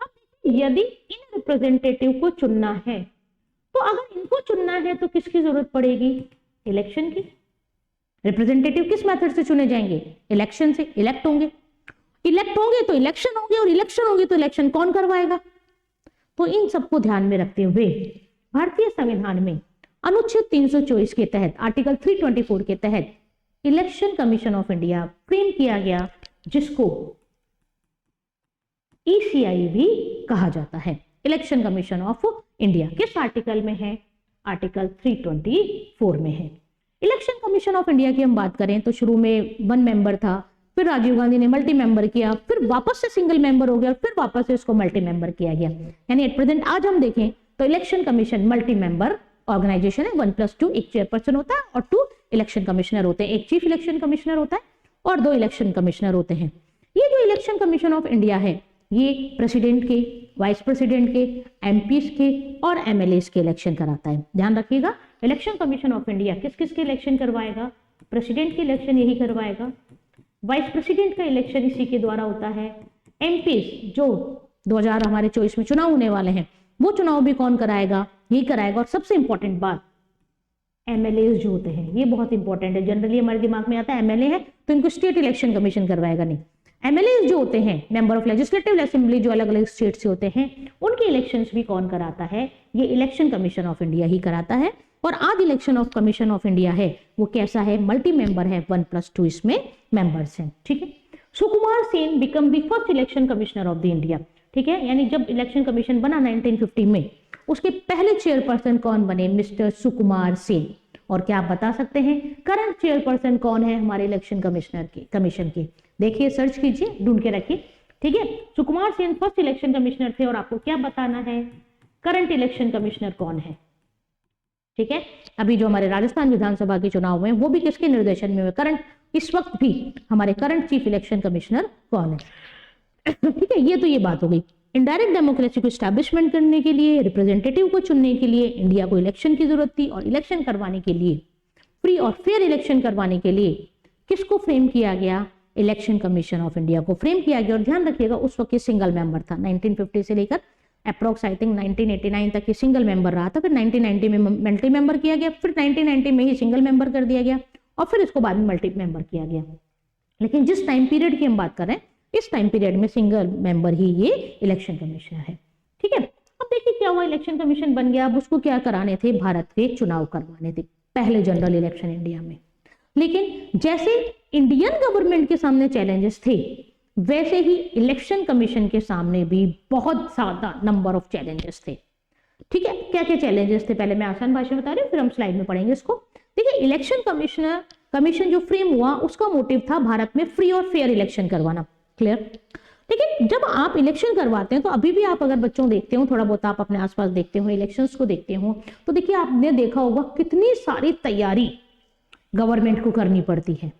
अब यदि इन रिप्रेजेंटेटिव को चुनना है, तो अगर इनको चुनना है तो किसकी जरूरत पड़ेगी? इलेक्शन की। रिप्रेजेंटेटिव किस मेथड से चुने जाएंगे? इलेक्शन से। इलेक्ट होंगे तो इलेक्शन होंगे, और इलेक्शन होंगे तो इलेक्शन कौन करवाएगा? तो इन सबको ध्यान में रखते हुए भारतीय संविधान में अनुच्छेद 324 के तहत, आर्टिकल 324 के तहत election commission of India frame किया गया, जिसको ECI भी कहा जाता है। इलेक्शन कमीशन ऑफ इंडिया किस आर्टिकल में है? आर्टिकल 324 में है। इलेक्शन कमीशन ऑफ इंडिया की हम बात करें तो शुरू में 1 मेंबर था, फिर राजीव गांधी ने मल्टी मेंबर किया, फिर वापस से सिंगल मेंबर हो गया, फिर वापस से इसको मल्टी मेंबर किया गया। यानी एट प्रेजेंट आज हम देखें तो election commission multi member organisation है। 1+2, एक चेयरपर्सन होता है और 2 इलेक्शन कमिश्नर होते हैं। एक चीफ इलेक्शन कमिश्नर होता है और 2 इलेक्शन कमिश्नर होते हैं। ये जो इलेक्शन कमीशन ऑफ इंडिया है, ये प्रेसिडेंट के, वाइस प्रेसिडेंट के, MPs के और MLAs के इलेक्शन कराता है। ध्यान रखिएगा, इलेक्शन कमीशन ऑफ इंडिया किस किस के इलेक्शन करवाएगा? प्रेसिडेंट के इलेक्शन यही करवाएगा, वाइस प्रेसिडेंट का इलेक्शन इसी के द्वारा होता है, MPs जो 2024 में चुनाव होने वाले हैं वो चुनाव भी कौन कराएगा? यही कराएगा। और सबसे इंपॉर्टेंट बात, MLAs जो होते हैं, ये बहुत इंपॉर्टेंट है। जनरली हमारे दिमाग में आता है MLA है तो इनको स्टेट इलेक्शन कमीशन करवाएगा, नहीं। MLAs जो होते हैं, मेंबर ऑफ लेजिस्लेटिव असेंबली, जो अलग अलग स्टेट से होते हैं, उनके इलेक्शंस भी कौन कराता है? ये इलेक्शन कमीशन ऑफ इंडिया ही कराता है। और आज election of commission of India है वो कैसा है? मल्टी मेंबर है, 1+2 इसमें मेंबर्स हैं। ठीक है, Sukumar Sen become the first election commissioner of the India. ठीक है, यानी जब इलेक्शन कमीशन बना 1950 में, उसके पहले चेयरपर्सन कौन बने? मिस्टर सुकुमार सेन। और क्या आप बता सकते हैं करंट चेयरपर्सन कौन है हमारे इलेक्शन कमिश्नर की, कमीशन की? देखिए, सर्च कीजिए, ढूंढ के रखिए। ठीक है, Sukumar Sen first election commissioner थे और आपको क्या बताना है? करंट इलेक्शन कमिश्नर कौन है? ठीक है, अभी जो हमारे राजस्थान विधानसभा के चुनाव में वो भी किसके निर्देशन में हुए? करंट, इस वक्त भी हमारे करंट चीफ इलेक्शन कमिश्नर कौन है? ठीक है, ये तो ये बात हो गई। इनडायरेक्ट डेमोक्रेसी को एस्टैब्लिशमेंट करने के लिए, रिप्रेजेंटेटिव को चुनने के लिए इंडिया को इलेक्शन की जरूरत थी, और इलेक्शन करवाने के लिए, फ्री और फेयर इलेक्शन करवाने के लिए किसको फ्रेम किया गया? इलेक्शन कमीशन ऑफ इंडिया को फ्रेम किया गया। और ध्यान रखिएगा, उस वक्त ये सिंगल मेंबर था। 1950 से लेकर अप्रोक्स आई थिंक 1989 तक ये सिंगल मेंबर रहा था। फिर 1990 में मल्टी मेंबर किया गया, फिर 1990 में ही सिंगल मेंबर कर दिया गया, और फिर इसको बाद में मल्टी मेंबर किया गया। लेकिन जिस टाइम पीरियड की हम बात कर रहे हैं, इस टाइम पीरियड में सिंगल मेंबर ही ये इलेक्शन कमिश्नर है। ठीक है, अब देखिए क्या हुआ, इलेक्शन कमीशन बन गया। अब उसको क्या कराने थे, भारत के चुनाव करवाने थे, पहले जनरल इलेक्शन इंडिया में। लेकिन जैसे इंडियन गवर्नमेंट के सामने चैलेंजेस थे, वैसे ही इलेक्शन कमीशन के सामने भी बहुत ज्यादा नंबर ऑफ चैलेंजेस थे। ठीक है, क्या क्या चैलेंजेस थे, पहले मैं आसान भाषा में बता रही हूँ, फिर हम स्लाइड में पढ़ेंगे इसको। देखिए, इलेक्शन कमीशन जो फ्रेम हुआ, उसका मोटिव था भारत में फ्री और फेयर इलेक्शन करवाना। क्लियर। लेकिन जब आप इलेक्शन करवाते हैं, तो अभी भी आप अगर बच्चों देखते हो, थोड़ा बहुत आप अपने आसपास देखते हो, इलेक्शंस को देखते हो, तो देखिए आपने देखा होगा कितनी सारी तैयारी गवर्नमेंट को करनी पड़ती है।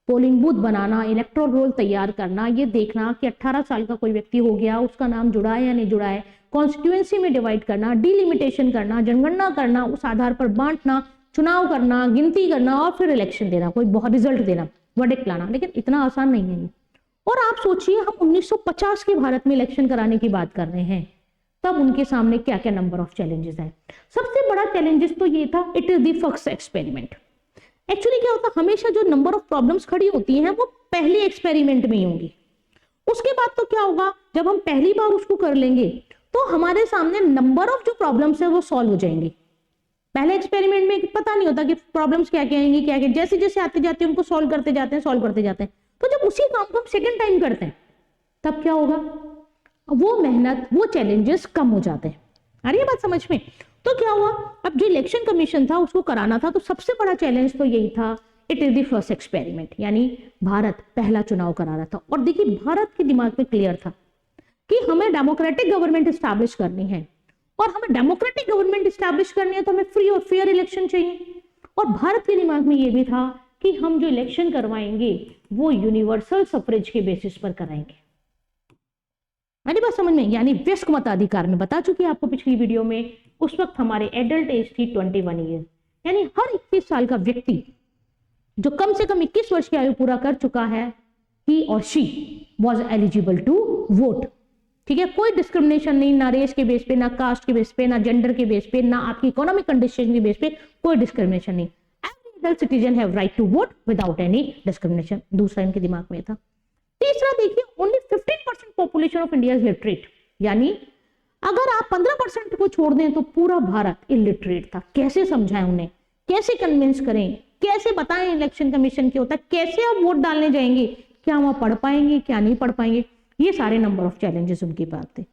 पोलिंग बूथ बनाना, इलेक्टोरल रोल तैयार करना, ये देखना कि 18 साल का कोई व्यक्ति हो गया, उसका नाम जुड़ा है या नहीं जुड़ा है, कॉन्स्टिट्यूएंसी में डिवाइड करना, डिलिमिटेशन करना, जनगणना करना, उस आधार पर बांटना, चुनाव करना, गिनती करना और फिर इलेक्शन देना, कोई बहुत रिजल्ट देना, वर्डिक्ट लाना। लेकिन इतना आसान नहीं है ये। और आप सोचिए, हम 1950 के भारत में इलेक्शन कराने की बात कर रहे हैं, तब उनके सामने क्या क्या नंबर ऑफ चैलेंजेस है। सबसे बड़ा चैलेंजेस तो ये था, it is the first experiment. Actually क्या होता, हमेशा जो नंबर ऑफ प्रॉब्लम्स खड़ी होती हैं वो पहले एक्सपेरिमेंट में ही होंगी। उसके बाद तो क्या होगा, जब हम पहली बार उसको कर लेंगे तो हमारे सामने नंबर ऑफ जो प्रॉब्लम्स है वो सॉल्व हो जाएंगी। पहले एक्सपेरिमेंट में पता नहीं होता कि प्रॉब्लम्स क्या क्या आएंगी, क्या क्या, जैसे जैसे आते जाते हैं उनको सॉल्व करते जाते हैं। तो जब उसी काम को हम सेकेंड टाइम करते हैं, तब क्या होगा, वो मेहनत, वो चैलेंजेस कम हो जाते हैं। आ रही है बात समझ में। तो क्या हुआ, अब जो इलेक्शन कमीशन था उसको कराना था, तो सबसे बड़ा चैलेंज तो यही था, it is the first experiment, यानी भारत पहला चुनाव करा रहा था। और देखिए, भारत के दिमाग में क्लियर था कि हमें डेमोक्रेटिक गवर्नमेंट स्टैब्लिश करनी है, और हमें डेमोक्रेटिक गवर्नमेंट स्टैब्लिश करनी है तो हमें फ्री और फेयर इलेक्शन चाहिए। और भारत के दिमाग में यह भी था कि हम जो इलेक्शन करवाएंगे वो यूनिवर्सल सफरेज के बेसिस पर कराएंगे। मेरी बात समझ में, यानी वयस्क मताधिकार में बता चुकी आपको पिछली वीडियो में, उस वक्त हमारे एडल्ट एज थी 21 ईयर, यानी हर 21 साल का व्यक्ति जो कम से कम 21 वर्ष की आयु पूरा कर चुका है, he or she was eligible to vote. ठीक है, कोई डिस्क्रिमिनेशन नहीं, ना रेस के बेस पे, ना कास्ट के बेस पे, ना जेंडर के बेस पे, ना आपकी इकोनॉमिक कंडीशन के बेस पे, कोई डिस्क्रिमिनेशन नहीं। Every adult citizen have right to vote without any discrimination. दूसरा इनके दिमाग में था। तीसरा देखिए, only 15% population of India is literate, यानी अगर आप 15% को छोड़ दें तो पूरा भारत इलिटरेट था। कैसे समझाएं उन्हें, कैसे कन्विंस करें, कैसे बताएं इलेक्शन कमीशन क्या होता है, कैसे आप वोट डालने जाएंगे, क्या वहां पढ़ पाएंगे, क्या नहीं पढ़ पाएंगे, ये सारे नंबर ऑफ चैलेंजेस उनके पास थे।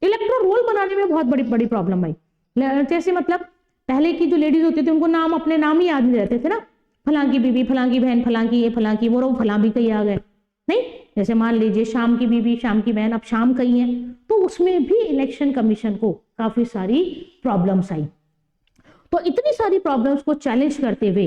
इलेक्टोरल रोल बनाने में बहुत बड़ी बड़ी प्रॉब्लम आई। जैसे मतलब पहले की जो लेडीज होती थी, उनको नाम, अपने नाम ही याद नहीं रहते थे ना, फलां की बीबी, फलां की बहन, फलां की ये, फलां की वो, फलां भी कहीं आ गए नहीं। जैसे मान लीजिए शाम की बीबी, शाम की बहन, अब शाम कहीं है, तो उसमें भी इलेक्शन कमीशन को काफी सारी प्रॉब्लम्स आई। तो इतनी सारी प्रॉब्लम्स को चैलेंज करते हुए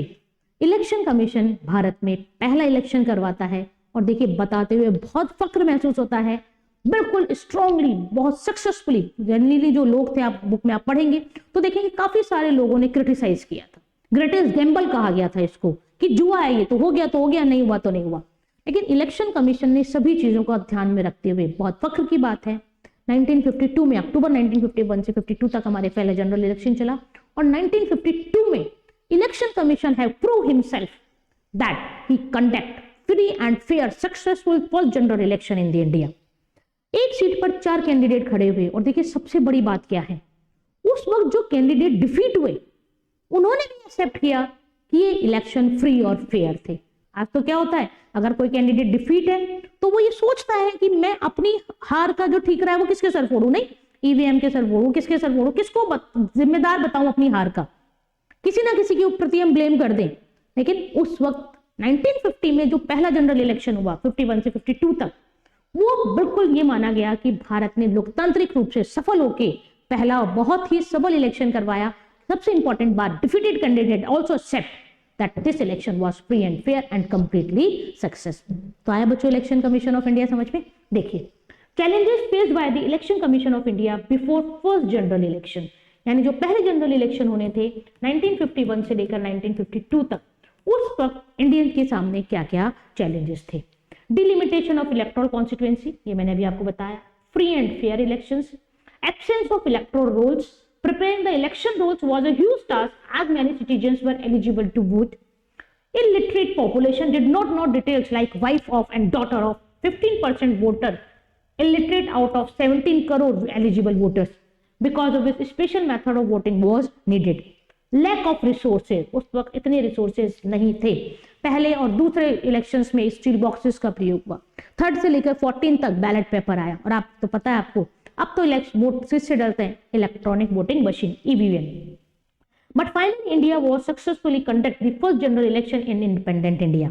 इलेक्शन कमीशन भारत में पहला इलेक्शन करवाता है। और देखिए, बताते हुए बहुत फक्र महसूस होता है, बिल्कुल स्ट्रांगली, बहुत सक्सेसफुली। जनरली जो लोग थे, आप बुक में आप पढ़ेंगे तो देखेंगे काफी सारे लोगों ने क्रिटिसाइज किया था। ग्रेटेस्ट गैम्बल कहा गया था इसको, कि जुआ है ये, तो हो गया तो हो गया, नहीं हुआ तो नहीं हुआ। लेकिन इलेक्शन कमीशन ने सभी चीजों को ध्यान में रखते हुए, बहुत फख्र की बात है, 1952 में, अक्टूबर 1951 से 52 तक हमारे पहले जनरल इलेक्शन चला, और 1952 में election commission have prove himself that he conduct free and fair successful first general election in the India. एक सीट पर 4 कैंडिडेट खड़े हुए, और देखिए सबसे बड़ी बात क्या है, उस वक्त जो कैंडिडेट डिफीट हुए, उन्होंने भी एक्सेप्ट किया कि ये इलेक्शन फ्री और फेयर थे। आज तो क्या होता है, अगर कोई कैंडिडेट डिफीट है तो वो ये सोचता है कि मैं अपनी हार का जो ठीक रहा है वो किसके सर फोड़ू, नहीं ईवीएम के सर फोड़ू, किसके सर फोड़ू, किसको जिम्मेदार बताऊं अपनी हार का, किसी ना किसी के प्रति हम ब्लेम कर दें। लेकिन उस वक्त 1950 में जो पहला जनरल इलेक्शन हुआ 51 से 52 तक, वो बिल्कुल ये माना गया कि भारत ने लोकतांत्रिक रूप से सफल होकर पहला बहुत ही सबल इलेक्शन करवाया। सबसे इंपॉर्टेंट बात, defeated candidate also accept that this election was free and fair and completely successful। तो आया बच्चों इलेक्शन कमीशन ऑफ इंडिया समझ में। देखिए, challenges faced by the election commission of India before first general election, यानी जो पहले जनरल इलेक्शन होने थे 1951 से लेकर 1952 तक, उस वक्त इंडियन के सामने क्या क्या चैलेंजेस थे। डिलिमिटेशन ऑफ इलेक्टोरल कॉन्स्टिट्यूएंसी, ये मैंने अभी आपको बताया, free and fair elections, absence of electoral rolls, preparing the election rolls was a huge task as many citizens were eligible to vote. Illiterate population did not know details like wife of and daughter of 15% voter illiterate out of 17 crore eligible voters. Because of this, special method of voting was needed. Lack of resources, उस वक्त इतने रिसोर्सेज नहीं थे. पहले और दूसरे इलेक्शंस में स्टील बॉक्सेस का प्रयोग हुआ. 3rd से लेकर 14 तक बैलेट पेपर आया. और आप तो पता है आपको, अब तो वोट से डरते हैं, electronic voting machine EVM. But finally, India was successfully conduct the first general election in independent India.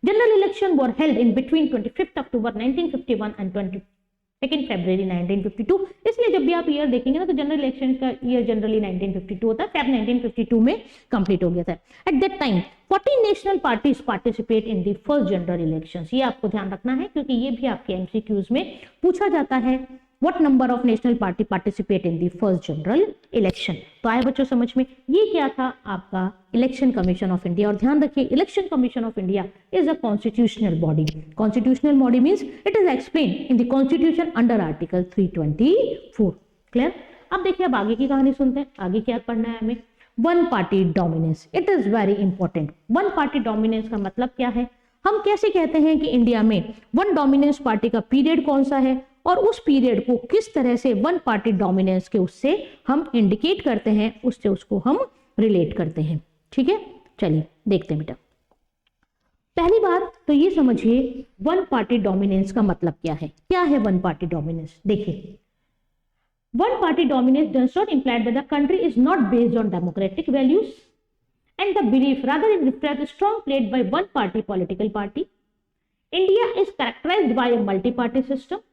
General election were held in between 25th October 1951 and 22nd February 1952. इसलिए जब भी आप ईयर देखेंगे ना तो जनरल इलेक्शन का ईयर जनरली 1952 होता है. Feb 1952 में कंप्लीट हो गया था. At that time 14 national parties participate in the first general elections. ये आपको ध्यान रखना है क्योंकि ये भी आपके MCQs में पूछा जाता है. What number of national party participate in the first general election? तो आए बच्चों समझ में. ये क्या था आपका इलेक्शन कमीशन ऑफ इंडिया. और ध्यान रखिए, election commission of India is a constitutional body. Constitutional body means it is explain in the constitution under article 324. Clear. अब देखिए, अब आगे की कहानी सुनते हैं. आगे क्या पढ़ना है हमें? One party dominance. It is very important. One party dominance का मतलब क्या है? हम कैसे कहते हैं कि इंडिया में वन डोमिनेंस पार्टी का पीरियड कौन सा है और उस पीरियड को किस तरह से वन पार्टी डोमिनेंस के उससे हम इंडिकेट करते हैं, उससे उसको हम रिलेट करते हैं. ठीक है, चलिए देखते हैं बेटा. पहली बार तो ये समझिए वन पार्टी डोमिनेंस का मतलब क्या है. क्या है वन पार्टी डोमिनेंस? देखिए, one party dominance does not imply that the country is not based on democratic values and the belief, rather it reflects a strong played by one party political party. India is characterized by a multi-party system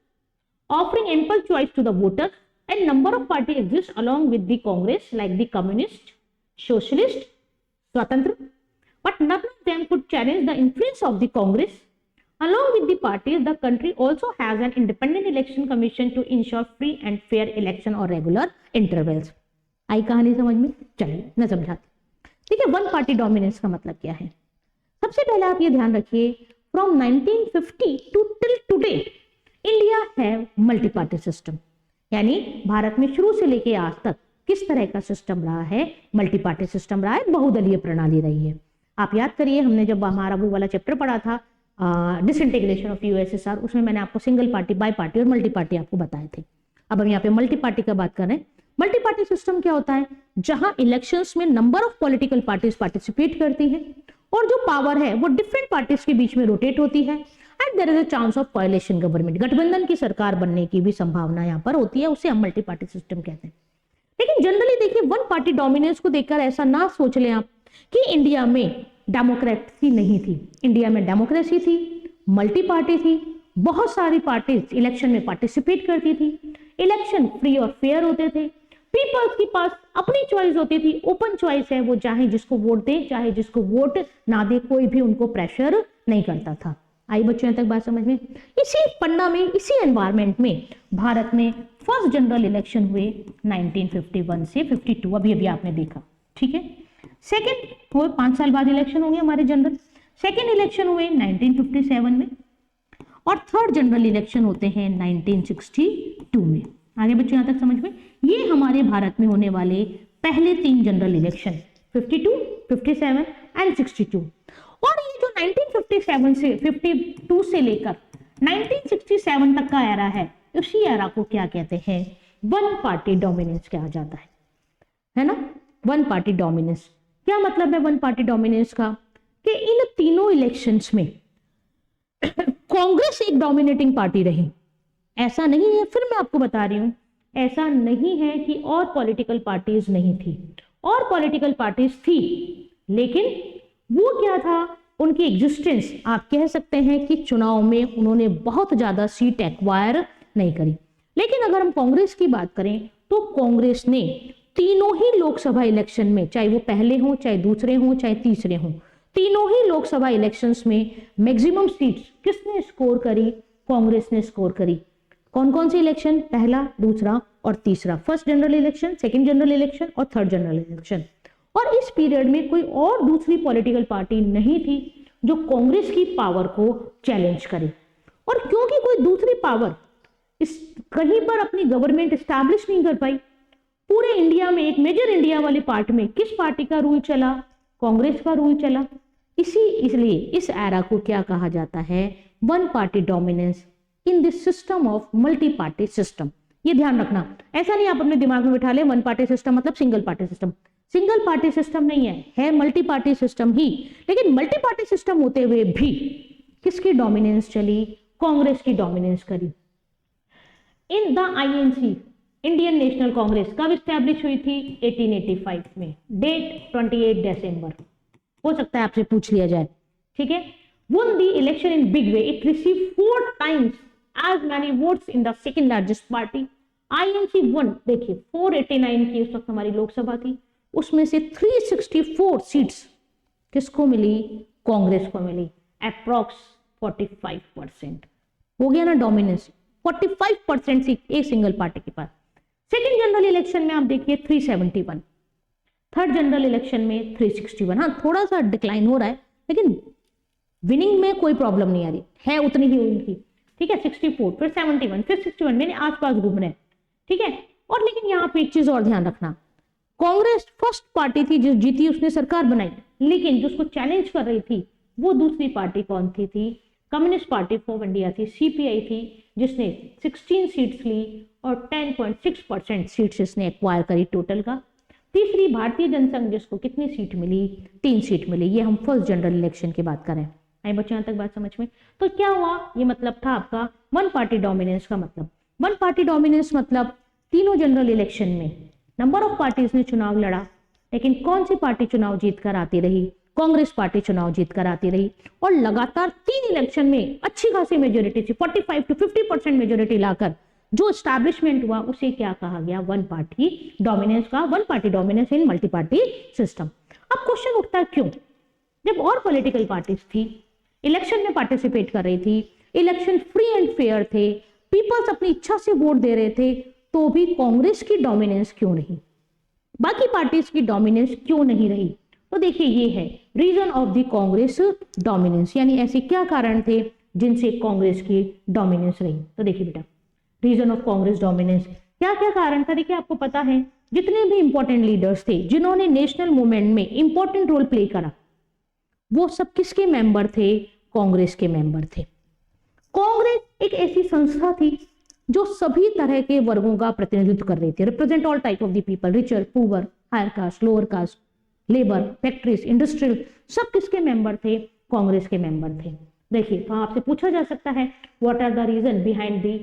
offering ample choice to the voters, and number of parties exist along with the Congress like the Communist, Socialist, Swatantra, but none of them could challenge the influence of the Congress. Along with the parties, the country also has an independent election commission to ensure free and fair election or regular intervals. आई कहानी समझ में? चलिए मैं समझाती. ठीक है, वन पार्टी डोमिनेंस का मतलब क्या है? सबसे पहले आप ये ध्यान रखिए, from 1950 to till today India है मल्टी पार्टी सिस्टम. यानी भारत में शुरू से लेके आज तक किस तरह का सिस्टम रहा है? मल्टी पार्टी सिस्टम रहा है, बहुदलीय प्रणाली रही है. आप याद करिए, हमने जब हमारा वो वाला चैप्टर पढ़ा था डिसइंटीग्रेशन ऑफ यूएसएसआर, उसमें मैंने आपको सिंगल पार्टी, बाई पार्टी और मल्टी पार्टी आपको बताए थे. अब हम यहाँ पे मल्टी पार्टी का बात कर रहे हैं. मल्टी पार्टी सिस्टम क्या होता है? जहां इलेक्शंस में number of political parties participate करती हैं और जो पावर है वो डिफरेंट पार्टीज के बीच में रोटेट होती है and there is a chance of coalition government. गठबंधन की सरकार बनने की भी संभावना यहाँ पर होती है, उसे हम मल्टी पार्टी सिस्टम कहते हैं. लेकिन जनरली देखिए, वन पार्टी डोमिनेंस को देखकर ऐसा ना सोच लें आप कि इंडिया में डेमोक्रेसी नहीं थी. इंडिया में डेमोक्रेसी थी, मल्टी पार्टी थी, बहुत सारी पार्टीज इलेक्शन में पार्टिसिपेट करती थी, इलेक्शन फ्री और फेयर होते थे, पीपल्स के पास अपनी चॉइस होती थी, ओपन चॉइस है, वो चाहे जिसको वोट दे चाहे जिसको वोट ना दे, कोई भी उनको प्रेशर नहीं करता था. आई बच्चों तक बात समझ में? इसी पन्ना में, इसी एनवायरमेंट में भारत में फर्स्ट जनरल इलेक्शन हुए 1951 से 52. अभी अभी आपने देखा. ठीक है, सेकेंड हुए 5 साल बाद इलेक्शन होंगे हमारे जनरल. सेकेंड इलेक्शन हुए 1957 में और थर्ड जनरल इलेक्शन होते हैं 1962 में. आगे बच्चों यहां तक समझ में? ये हमारे भारत में होने वाले पहले 3 जनरल इलेक्शन 52, 57 एंड 62. और ये जो 1957 से 52 से लेकर 1967 तक का एरा है, उसी एरा को क्या कहते हैं? वन पार्टी डोमिनेंस कहा जाता है ना? वन पार्टी डोमिनेंस क्या मतलब है? वन पार्टी डोमिनेंस का कि इन तीनों इलेक्शंस में कांग्रेस एक डोमिनेटिंग पार्टी रही. ऐसा नहीं है, फिर मैं आपको बता रही हूं, ऐसा नहीं है कि और पॉलिटिकल पार्टीज नहीं थी. और पॉलिटिकल पार्टीज थी, लेकिन वो क्या था? उनकी एग्जिस्टेंस आप कह सकते हैं कि चुनाव में उन्होंने बहुत ज्यादा सीट एक्वायर नहीं करी. लेकिन अगर हम कांग्रेस की बात करें तो कांग्रेस ने तीनों ही लोकसभा इलेक्शन में, चाहे वो पहले हो, चाहे दूसरे हो, चाहे तीसरे हो, तीनों ही लोकसभा इलेक्शंस में मैक्सिमम सीट्स किसने स्कोर करी? कांग्रेस ने स्कोर करी. कौन कौन से इलेक्शन? पहला, दूसरा और तीसरा. First general election, second general election और थर्ड जनरल इलेक्शन. और इस पीरियड में कोई और दूसरी पॉलिटिकल पार्टी नहीं थी जो कांग्रेस की पावर को चैलेंज करे. और क्योंकि कोई दूसरी पावर इस कहीं पर अपनी गवर्नमेंट स्टैब्लिश नहीं कर पाई, पूरे इंडिया में एक मेजर इंडिया वाले पार्ट में किस पार्टी का रूल चला? कांग्रेस का रूल चला. इसलिए इस एरा को क्या कहा जाता है? One party dominance in this system of multi party system. ये ध्यान रखना, ऐसा नहीं आप अपने दिमाग में बिठा ले वन पार्टी सिस्टम मतलब single party system. Single party system नहीं है मल्टी पार्टी सिस्टम ही। लेकिन मल्टी पार्टी सिस्टम होते हुए भी किसकी डोमिनेंस चली? कांग्रेस की डोमिनेंस करी। In the INC, Indian national Congress कब स्टैब्लिश हुई थी? 1885 में। डेट 28 दिसंबर। हो सकता है आपसे पूछ लिया जाए, ठीक है। won the election in big way, it received 4 times as many votes in the second largest party। INC won, देखिए 489 की उस वक्त हमारी लोकसभा थी, उसमें से 364 सीट्स किसको मिली? कांग्रेस को मिली। अप्रॉक्स 45% हो गया ना डोमिनेंस। 45% सीट एक सिंगल पार्टी के पास। सेकेंड जनरल इलेक्शन में आप देखिए 371, थर्ड जनरल इलेक्शन में 361। हाँ थोड़ा सा डिक्लाइन हो रहा है लेकिन विनिंग में कोई प्रॉब्लम नहीं आ रही है, उतनी ही उनकी, ठीक है। 64, फिर 71, फिर 61, मैंने आसपास घूम रहे हैं, ठीक है। और लेकिन यहाँ पे एक चीज और ध्यान रखना, कांग्रेस फर्स्ट पार्टी थी जो जीती, उसने सरकार बनाई, लेकिन जो उसको चैलेंज कर रही थी वो दूसरी पार्टी कौन थी? कम्युनिस्ट पार्टी ऑफ इंडिया थी, सीपीआई थी, जिसने 16 सीट्स ली और 10.6% सीट्स इसने एक्वायर करी टोटल का। तीसरी भारतीय जनसंघ, जिसको कितनी सीट मिली? 3 सीट मिली। ये हम फर्स्ट जनरल इलेक्शन की बात करें। आई बच्चों यहाँ तक बात समझ में? तो क्या हुआ? ये मतलब था आपका वन पार्टी डोमिनेंस का मतलब। वन पार्टी डोमिनेंस मतलब तीनों जनरल इलेक्शन में नंबर ऑफ पार्टीज ने चुनाव लड़ा, लेकिन कौन सी पार्टी चुनाव जीत कर आती रही? कांग्रेस पार्टी चुनाव जीत कर आती रही। और लगातार 3 इलेक्शन में अच्छी खासी मेजोरिटी थी, 45 to 50% मेजोरिटी लाकर जो एस्टैब्लिशमेंट हुआ उसे क्या कहा गया? वन पार्टी डोमिनेंस का। वन पार्टी डोमिनेंस इन मल्टी पार्टी सिस्टम। अब क्वेश्चन उठता है क्यों? जब और पॉलिटिकल पार्टीज थी, इलेक्शन में पार्टिसिपेट कर रही थी, इलेक्शन फ्री एंड फेयर थे, पीपल्स अपनी इच्छा से वोट दे रहे थे, तो भी कांग्रेस की डोमिनेंस क्यों नहीं? बाकी पार्टीज की डोमिनेंस क्यों नहीं रही? तो देखिए ये है reason of the Congress dominance, यानी ऐसे क्या कारण थे जिनसे कांग्रेस की डोमिनेंस रही। तो देखिए बेटा, रीजन ऑफ कांग्रेस डोमिनेंस क्या क्या कारण था? देखिए आपको पता है जितने भी इंपॉर्टेंट लीडर्स थे जिन्होंने नेशनल मूवमेंट में इंपॉर्टेंट रोल प्ले करा, वो सब किसके मेंबर थे? कांग्रेस के मेंबर थे। कांग्रेस एक ऐसी संस्था थी जो सभी तरह के वर्गों का प्रतिनिधित्व कर रही थी, represent all type of the people, richer, poor, higher caste, lower caste, labour, factories, industrial, सब किसके मेंबर थे? कांग्रेस के मेंबर थे। देखिए तो आपसे पूछा जा सकता है what are the reason behind the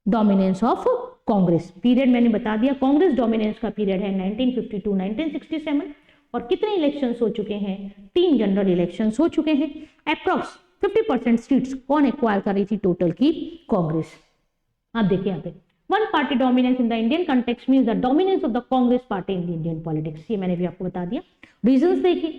dominance of Congress. Period मैंने बता दिया, कांग्रेस डोमिनेंस का पीरियड है 1952 1967। और कितने इलेक्शंस हो चुके हैं? 3 जनरल इलेक्शंस हो चुके हैं। अप्रॉक्स 50% सीट्स कौन एक्वायर कर रही थी टोटल की? कांग्रेस। आप देखिए यहाँ पे one party dominance in the Indian context means the dominance of the Congress party in the Indian politics. ये मैंने भी आपको बता दिया। रीजंस देखिए,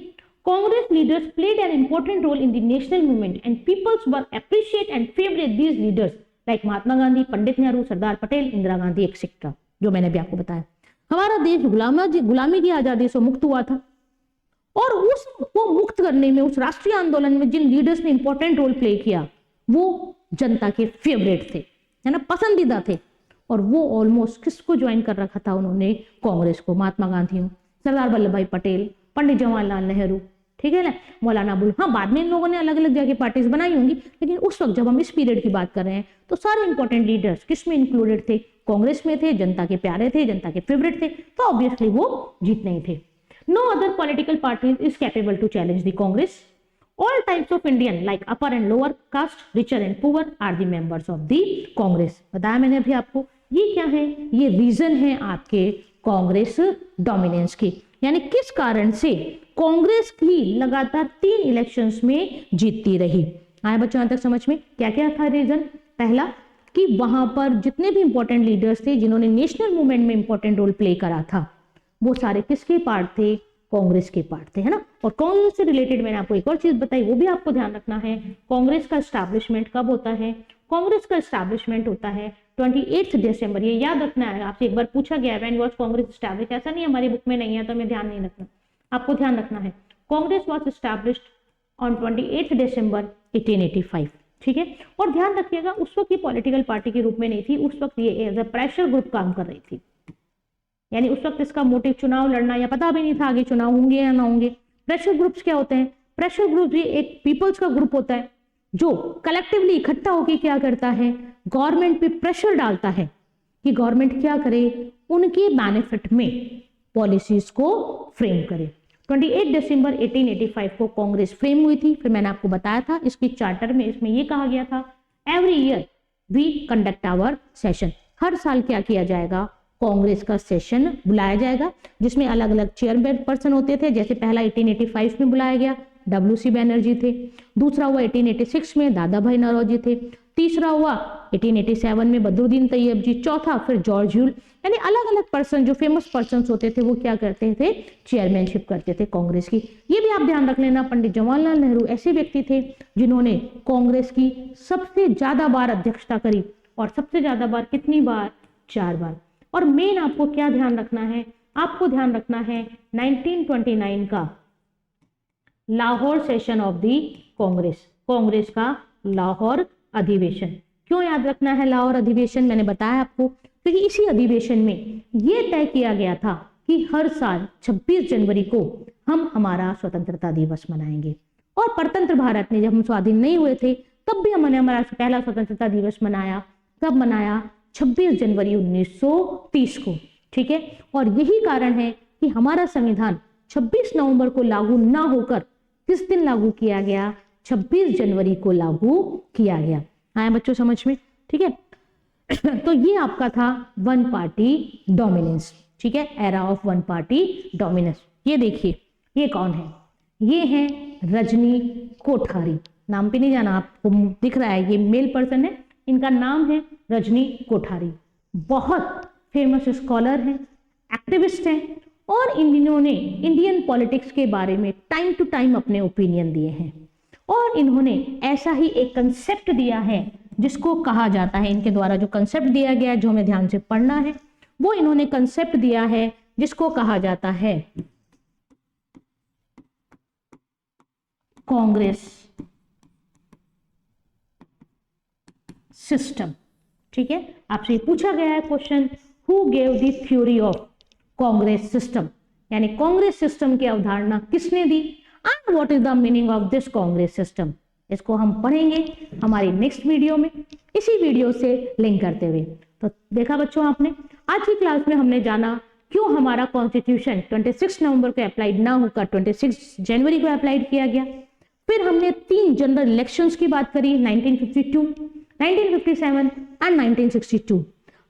Congress leaders played an important role in the national movement and peoples were appreciate and favourite these leaders like Mahatma Gandhi, Pandit Nehru, Sardar Patel, Indira Gandhi etcetera, जो मैंने भी आपको बताया। हमारा देश गुलामी की आजादी से मुक्त हुआ था और वो मुक्त करने में, उस राष्ट्रीय आंदोलन में जिन लीडर्स ने इंपॉर्टेंट रोल प्ले किया वो जनता के फेवरेट थे, है ना, पसंदीदा थे। और वो ऑलमोस्ट किसको ज्वाइन कर रखा था उन्होंने? कांग्रेस को। महात्मा गांधी, सरदार वल्लभ भाई पटेल, पंडित जवाहरलाल नेहरू, ठीक है ना, मौलाना अबुल। हाँ बाद में इन लोगों ने अलग अलग जगह पार्टीज बनाई होंगी, लेकिन उस वक्त जब हम इस पीरियड की बात कर रहे हैं तो सारे इंपॉर्टेंट लीडर्स किस में इंक्लूडेड थे? कांग्रेस में थे, जनता के प्यारे थे, जनता के फेवरेट थे, तो ऑब्वियसली वो जीतने ही थे। No other political party is capable to challenge the Congress. All types of Indian, like upper and lower caste, richer and poor, are the members of the Congress. बताया मैंने अभी आपको। ये क्या है? ये रीजन है आपके कांग्रेस डोमिनेंस की, यानी किस कारण से कांग्रेस ही लगातार 3 इलेक्शंस में जीतती रही। आए बच्चों यहाँ तक समझ में? क्या क्या था रीजन? पहला कि वहां पर जितने भी इंपॉर्टेंट लीडर्स थे जिन्होंने नेशनल मूवमेंट में इंपॉर्टेंट रोल प्ले करा था, वो सारे किसके पार्ट थे? कांग्रेस के पार्ट थे, है ना। और कांग्रेस से रिलेटेड मैंने आपको एक और चीज बताई, वो भी आपको ध्यान रखना है। कांग्रेस का एस्टैब्लिशमेंट कब होता है? कांग्रेस का एस्टैब्लिशमेंट होता है 28 दिसंबर। ये याद रखना है, आपसे एक बार पूछा गया व्हेन वाज कांग्रेस एस्टैब्लिश्ड, ऐसा नहीं हमारी बुक में नहीं है तो हमें ध्यान नहीं रखना, आपको ध्यान रखना है। कांग्रेस वाज एस्टैब्लिश्ड ऑन 28 दिसंबर 1885, ठीक है। और ध्यान रखिएगा उस वक्त ये पॉलिटिकल पार्टी के रूप में नहीं थी, उस वक्त ये एज अ प्रेशर ग्रुप काम कर रही थी, यानी उस वक्त इसका मोटिव चुनाव लड़ना या पता भी नहीं था आगे चुनाव होंगे या ना होंगे। प्रेशर ग्रुप्स क्या होते हैं? प्रेशर ग्रुप भी एक पीपल्स का ग्रुप होता है जो कलेक्टिवली इकट्ठा होकर क्या करता है, गवर्नमेंट पे प्रेशर डालता है कि गवर्नमेंट क्या करे, उनके बेनिफिट में पॉलिसीज को फ्रेम करे। 28 दिसंबर 1885 को कांग्रेस फ्रेम हुई थी। फिर मैंने आपको बताया था इसकी चार्टर में इसमें ये कहा गया था, every year we conduct our session, हर साल क्या किया जाएगा, कांग्रेस का सेशन बुलाया जाएगा, जिसमें अलग अलग चेयरमैन पर्सन होते थे। जैसे पहला 1885 में बुलाया गया, WC बैनर्जी थे। दूसरा हुआ 1886 में दादा भाई नौरोजी थे। तीसरा हुआ 1887 में बदरुद्दीन तैयब जी। चौथा फिर जॉर्ज ह्यूल, यानी अलग अलग पर्सन जो फेमस पर्सन होते थे वो क्या करते थे, चेयरमैनशिप करते थे कांग्रेस की। ये भी आप ध्यान रख लेना, पंडित जवाहरलाल नेहरू ऐसे व्यक्ति थे जिन्होंने कांग्रेस की सबसे ज्यादा बार अध्यक्षता करी, और सबसे ज्यादा बार कितनी बार, 4 बार। और मेन आपको क्या ध्यान रखना है, आपको ध्यान रखना है 1929 का Lahore session of the Congress, Congress का लाहौर अधिवेशन। क्यों याद रखना है लाहौर अधिवेशन, मैंने बताया आपको, क्योंकि इसी अधिवेशन में यह तय किया गया था कि हर साल 26 जनवरी को हम हमारा स्वतंत्रता दिवस मनाएंगे। और परतंत्र भारत ने, जब हम स्वाधीन नहीं हुए थे तब भी हमने हमारा पहला स्वतंत्रता दिवस मनाया। कब मनाया, 26 जनवरी 1930 को, ठीक है। और यही कारण है कि हमारा संविधान 26 नवंबर को लागू ना होकर किस दिन लागू किया गया, 26 जनवरी को लागू किया गया। आया बच्चों समझ में, ठीक है। तो ये आपका था वन पार्टी डोमिनेंस, ठीक है, era of one party dominance. ये देखिए ये कौन है, ये है रजनी कोठारी। नाम पे नहीं जाना, आपको दिख रहा है ये मेल पर्सन है, इनका नाम है रजनी कोठारी। बहुत फेमस स्कॉलर हैं, एक्टिविस्ट हैं, और इन्होंने इंडियन पॉलिटिक्स के बारे में टाइम टू टाइम अपने ओपिनियन दिए हैं। और इन्होंने ऐसा ही एक कंसेप्ट दिया है जिसको कहा जाता है, इनके द्वारा जो कंसेप्ट दिया गया है जो हमें ध्यान से पढ़ना है, वो इन्होंने कंसेप्ट दिया है जिसको कहा जाता है कांग्रेस सिस्टम, ठीक है। आपसे पूछा गया है question, who gave the theory of Congress system, यानी कांग्रेस सिस्टम की अवधारणा किसने दी, and what is the meaning of this Congress system. इसको हम पढ़ेंगे हमारी नेक्स्ट वीडियो में, इसी वीडियो से लिंक करते हुए। तो देखा बच्चों आपने, आज की क्लास में हमने जाना क्यों हमारा कॉन्स्टिट्यूशन 26 नवंबर को अप्लाइड ना होकर 26 जनवरी को अप्लाइड किया गया। फिर हमने 3 जनरल इलेक्शंस की बात करी, 1952, 1957 एंड 1962।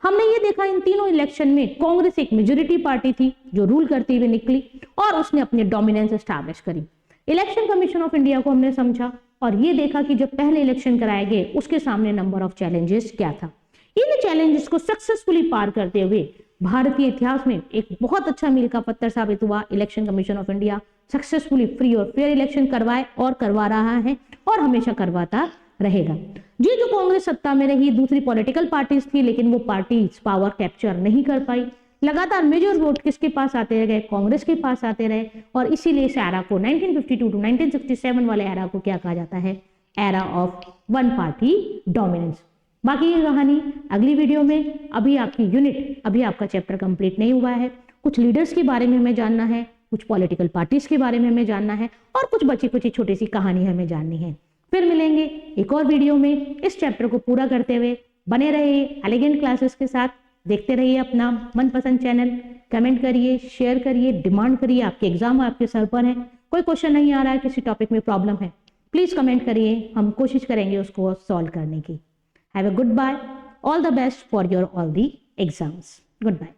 हमने ये देखा इन तीनों इलेक्शन में कांग्रेस एक मेजॉरिटी पार्टी थी जो रूल करती हुई निकली और उसने अपनी डोमिनेंस एस्टैब्लिश करी। इलेक्शन कमीशन ऑफ इंडिया को हमने समझा और ये देखा कि जब पहले इलेक्शन कराए गए उसके सामने नंबर ऑफ चैलेंजेस क्या था। इन चैलेंजेस को सक्सेसफुली पार करते हुए भारतीय इतिहास में एक बहुत अच्छा मील का पत्थर साबित हुआ। Election commission of India successfully free और फेयर इलेक्शन करवाए और करवा रहा है और हमेशा करवाता रहेगा। जी जो कांग्रेस सत्ता में रही, दूसरी पॉलिटिकल पार्टीज थी, लेकिन वो पार्टीज पावर कैप्चर नहीं कर पाई। लगातार मेजर वोट किसके पास आते रहे, कांग्रेस के पास आते रहे, और इसीलिए इस एरा को 1952 टू 1967 वाले एरा को क्या कहा जाता है, era of one party dominance. बाकी की कहानी अगली वीडियो में। अभी आपकी यूनिट, अभी आपका चैप्टर कंप्लीट नहीं हुआ है। कुछ लीडर्स के बारे में हमें जानना है, कुछ पॉलिटिकल पार्टीज के बारे में हमें जानना है, और कुछ बची कुछ छोटी सी कहानी हमें जाननी है। फिर मिलेंगे एक और वीडियो में इस चैप्टर को पूरा करते हुए। बने रहिए एलिगेंट क्लासेस के साथ, देखते रहिए अपना मनपसंद चैनल, कमेंट करिए, शेयर करिए, डिमांड करिए। आपके एग्जाम आपके सर पर है, कोई क्वेश्चन नहीं आ रहा है, किसी टॉपिक में प्रॉब्लम है, प्लीज कमेंट करिए, हम कोशिश करेंगे उसको सॉल्व करने की। Have a good bye, all the best for your all the exams. Good bye.